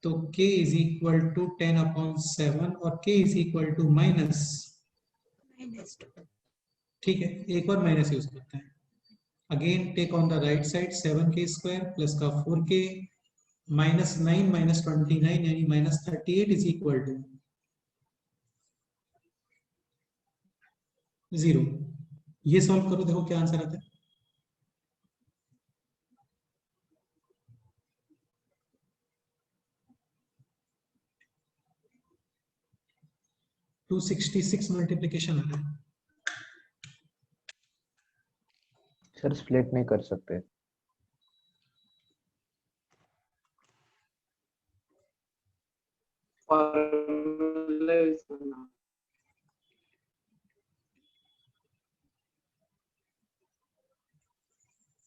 तो k is equal to 10 upon 7 और k is equal to minus. ठीक है, एक बार minus use करते हैं. Again take on the right side 7k square plus का 4k minus 9 minus 29 यानी minus 38 is equal to 0. ये सॉल्व करो, देखो क्या आंसर आता है. टू 266 मल्टीप्लीकेशन आ रहा है. सर स्प्लिट नहीं कर सकते.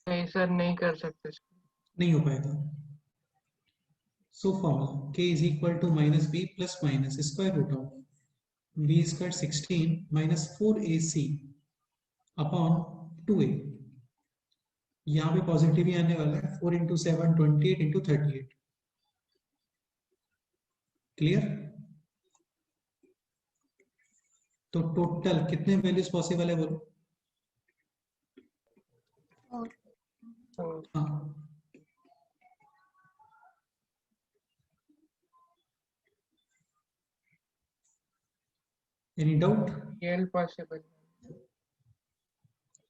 नहीं सर, नहीं कर सकते. नहीं हो पाएगा. So formula k is equal to minus b plus minus square root of b square 16 minus 4ac upon 2a. यहाँ पे पॉजिटिव ही आने वाला है. 4 into 7 28 into 38. क्लियर? तो टोटल कितने वैल्यूज पॉसिबल है बोलो? हाँ, any doubt? Real possible.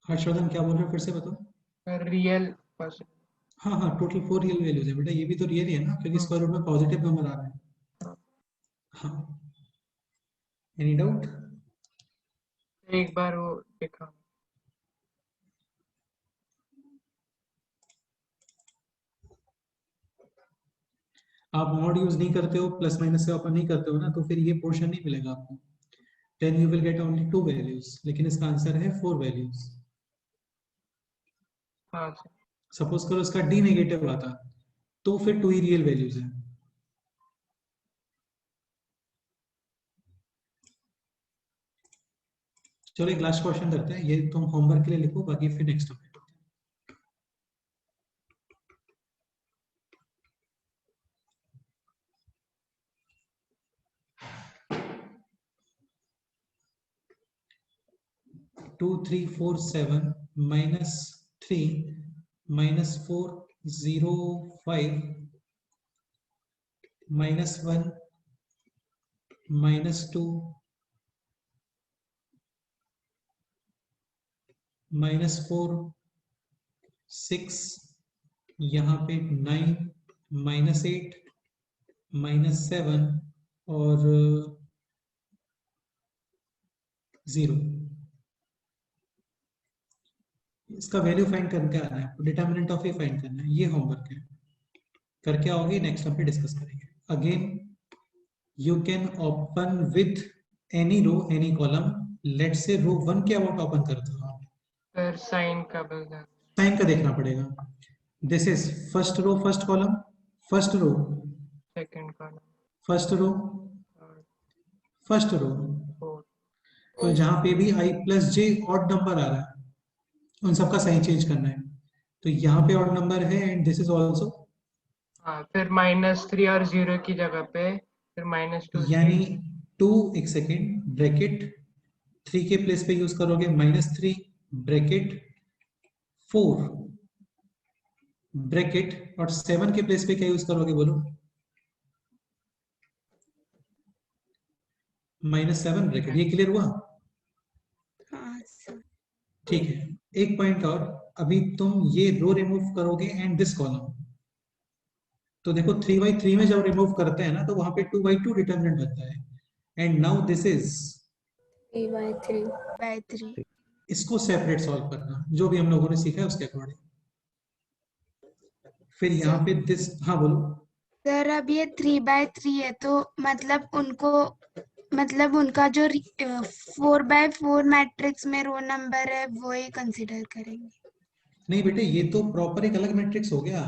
Harshvardhan क्या बोल रहे हो, फिर से बताओ. Real possible. हाँ हाँ, टोटल 4 रियल वैल्यूज है बेटा. ये भी तो रियल ही है ना, क्योंकि स्क्वायर रूट में पॉजिटिव नंबर आ रहा है. हाँ, एनी डाउट? एक बार वो दिखा. आप मॉड यूज नहीं करते हो, प्लस माइनस से ओपन नहीं करते हो ना, तो फिर ये पोर्शन नहीं मिलेगा आपको. Then you will get only 2 values, लेकिन इसका आंसर है 4 वैल्यूज. हाँ सर. सपोज करो इसका डी नेगेटिव आता तो फिर 2 ही रियल वैल्यूज है. चलो एक लास्ट क्वेश्चन करते हैं, ये तुम होमवर्क के लिए लिखो, बाकी फिर next time. 2 3 4 7 minus 3 minus 4 0 5 minus 1 minus 2 minus 4 6, यहाँ पे 9 minus 8 minus 7 और 0. इसका वैल्यू फाइंड करके आना है, डिटर्मिनेंट ऑफ ए फाइंड करना है. ये होमवर्क है, करके आओगे, नेक्स्ट टाइम पे डिस्कस करेंगे. Again you can open with any row any column. Let say row 1 के अबाउट ओपन करते हो आप. सर साइन का बदला. साइन का देखना पड़ेगा. This is first row first column, first row second column, first row first row. तो जहां पे भी i plus J odd number आ रहा है, उन सबका साइन चेंज करना है. तो यहाँ पे ऑड नंबर है एंड दिस इज आल्सो. हाँ, फिर -3 और 0 की जगह पे फिर -2. यानी 2, एक सेकेंड, ब्रैकेट 3 के प्लेस पे यूज करोगे -3 ब्रैकेट 4 ब्रैकेट, और 7 के प्लेस पे क्या यूज करोगे बोलो? -7 ब्रैकेट. ये क्लियर हुआ? ठीक है. एक पॉइंट और, अभी तुम ये रो रिमूव करोगे एंड दिस कॉलम. तो देखो 3/3 में जब रिमूव करते हैं ना तो वहां पे 2/2 डिटर्मिनेंट बनता है। एंड नाउ दिस इज 3/3 इसको सेपरेट सॉल्व करना, जो भी हम लोगों ने सीखा है उसके अकॉर्डिंग। फिर यहाँ पे दिस, हाँ बोलो। सर अब ये 3/3 है तो मतलब उनका जो 4/4 मैट्रिक्स में रो नंबर है वो ही कंसिडर करेंगे। नहीं बेटे, ये तो प्रॉपर एक अलग मैट्रिक्स हो गया।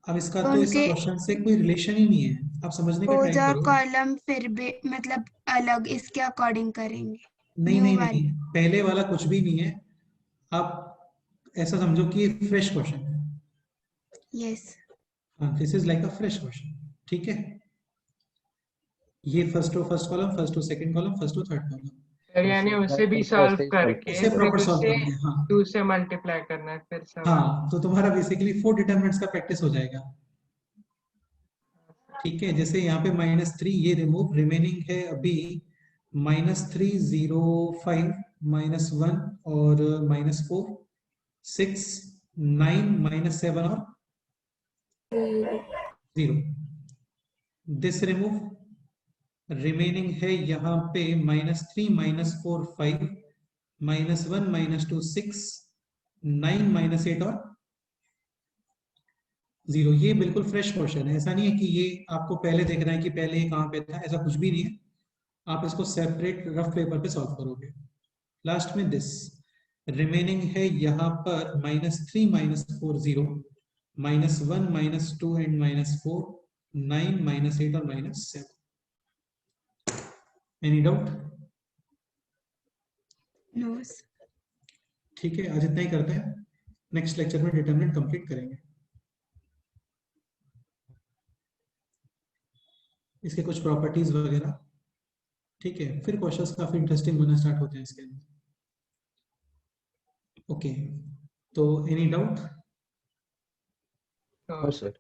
अब इसका तो तो इस उनके क्वेश्चन से कोई रिलेशन ही नहीं है, आप समझने का ट्राई करो। कॉलम फिर भी मतलब अलग इसके अकॉर्डिंग करेंगे। नहीं न्यू नहीं वाले। नहीं, पहले वाला कुछ भी नहीं है। आप ऐसा समझो कि फ्रेश क्वेश्चन है। यस। हाँ, this is like a fresh question. ठीक है, ये first row first column, first row second column, first row third column, sir यानी उसे भी ऐसे सॉल्व ही solve करके उसे करते प्रॉपर फिर सॉल्व उसे करोगे। हाँ 2 से मल्टीप्लाई करना है फिर सब। हाँ, तो तुम्हारा बेसिकली 4 डिटर्मिनेंट्स का प्रैक्टिस हो जाएगा। ठीक है, जैसे यहाँ पे -3 ये रिमूव, रिमेनिंग है अभी -3 0 5 -1 और -4 6 9 -7 और 0। दिस रिमूव, रिमेनिंग है यहाँ पे -3 -4 5 -1 -2 6 9 -8 और 0। ये बिल्कुल फ्रेश क्वेश्चन है, ऐसा नहीं है कि ये आपको पहले देखना है कि पहले ये कहाँ पे था, ऐसा कुछ भी नहीं है। आप इसको सेपरेट रफ पेपर पे सॉल्व करोगे। लास्ट में दिस रिमेनिंग है यहाँ पर -3 -4 0 -1 -2 एंड -4 9 -8 और -7। Any doubt? नो। ठीक है, आज इतना ही करते हैं, नेक्स्ट लेक्चर में डिटरमिनेंट कंप्लीट करेंगे। इसके कुछ प्रॉपर्टीज वगैरह। ठीक है, फिर क्वेश्चंस काफी इंटरेस्टिंग होना स्टार्ट होते हैं इसके अंदर। ओके, तो एनी डाउट? हाँ सर।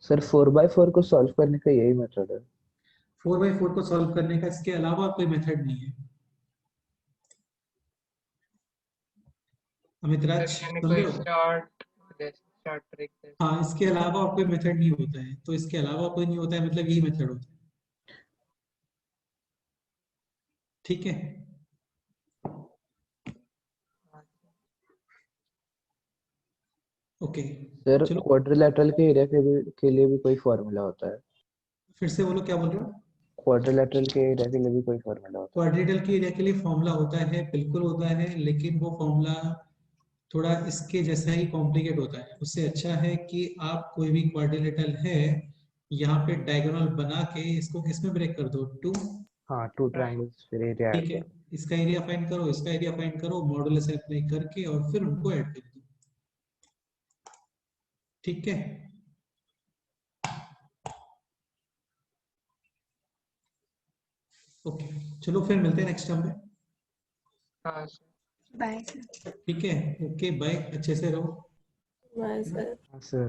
सर 4/4 को सॉल्व करने का यही मेथड है। 4/4 को सॉल्व करने का इसके अलावा कोई मेथड नहीं है। अमित राज, यानी सुन रहे कोई हो? Short trick. हाँ, इसके अलावा और कोई मेथड नहीं होता है, तो इसके अलावा कोई नहीं होता है मतलब यही मेथड होता है। ठीक है, ओके सर चलो, क्वाड्रिलेटरल के एरिया के लिए भी कोई फॉर्मूला होता है? फिर से बोलो, क्या बोल रहे हो? क्वाड्रिलेटरल के एरिया के लिए भी कोई फॉर्मूला होता है? क्वाड्रेटल के एरिया के लिए फॉर्मूला होता है, बिल्कुल होता है, लेकिन वो फॉर्मूला थोड़ा इसके जैसा ही कॉम्प्लिकेट होता है। उससे अच्छा है कि आप कोई भी क्वाड्रिलेटरल है, यहाँ पे डायगोनल बना के इसको किसमें ब्रेक कर दो, 2। हाँ, 2 ट्रायंगल्स फिर एरिया ऐड ठीक है, करो। इसका एरिया फाइंड करो, इसका एरिया फाइंड करो, मॉडुलस अप्लाई करके और फिर उनको ऐड कर दो। ठीक है, ओके चलो, फिर मिलते हैं नेक्स्ट टाइम पे। हाँ बाय सर। ठीक है, ओके बाय, अच्छे से रहो। बस सर। हाँ सर।